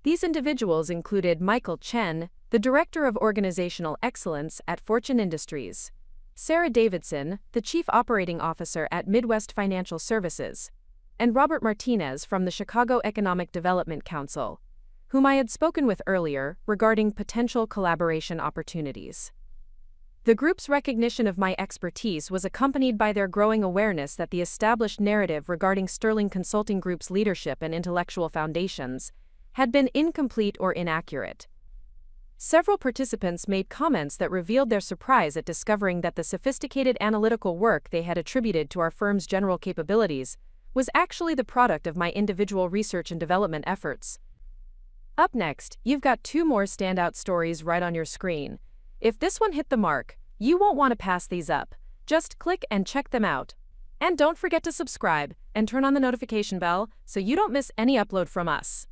These individuals included Michael Chen, the Director of Organizational Excellence at Fortune Industries, Sarah Davidson, the Chief Operating Officer at Midwest Financial Services, and Robert Martinez from the Chicago Economic Development Council, whom I had spoken with earlier regarding potential collaboration opportunities. The group's recognition of my expertise was accompanied by their growing awareness that the established narrative regarding Sterling Consulting Group's leadership and intellectual foundations had been incomplete or inaccurate. Several participants made comments that revealed their surprise at discovering that the sophisticated analytical work they had attributed to our firm's general capabilities was actually the product of my individual research and development efforts. Up next, you've got two more standout stories right on your screen. If this one hit the mark, you won't want to pass these up. Just click and check them out. And don't forget to subscribe and turn on the notification bell so you don't miss any upload from us.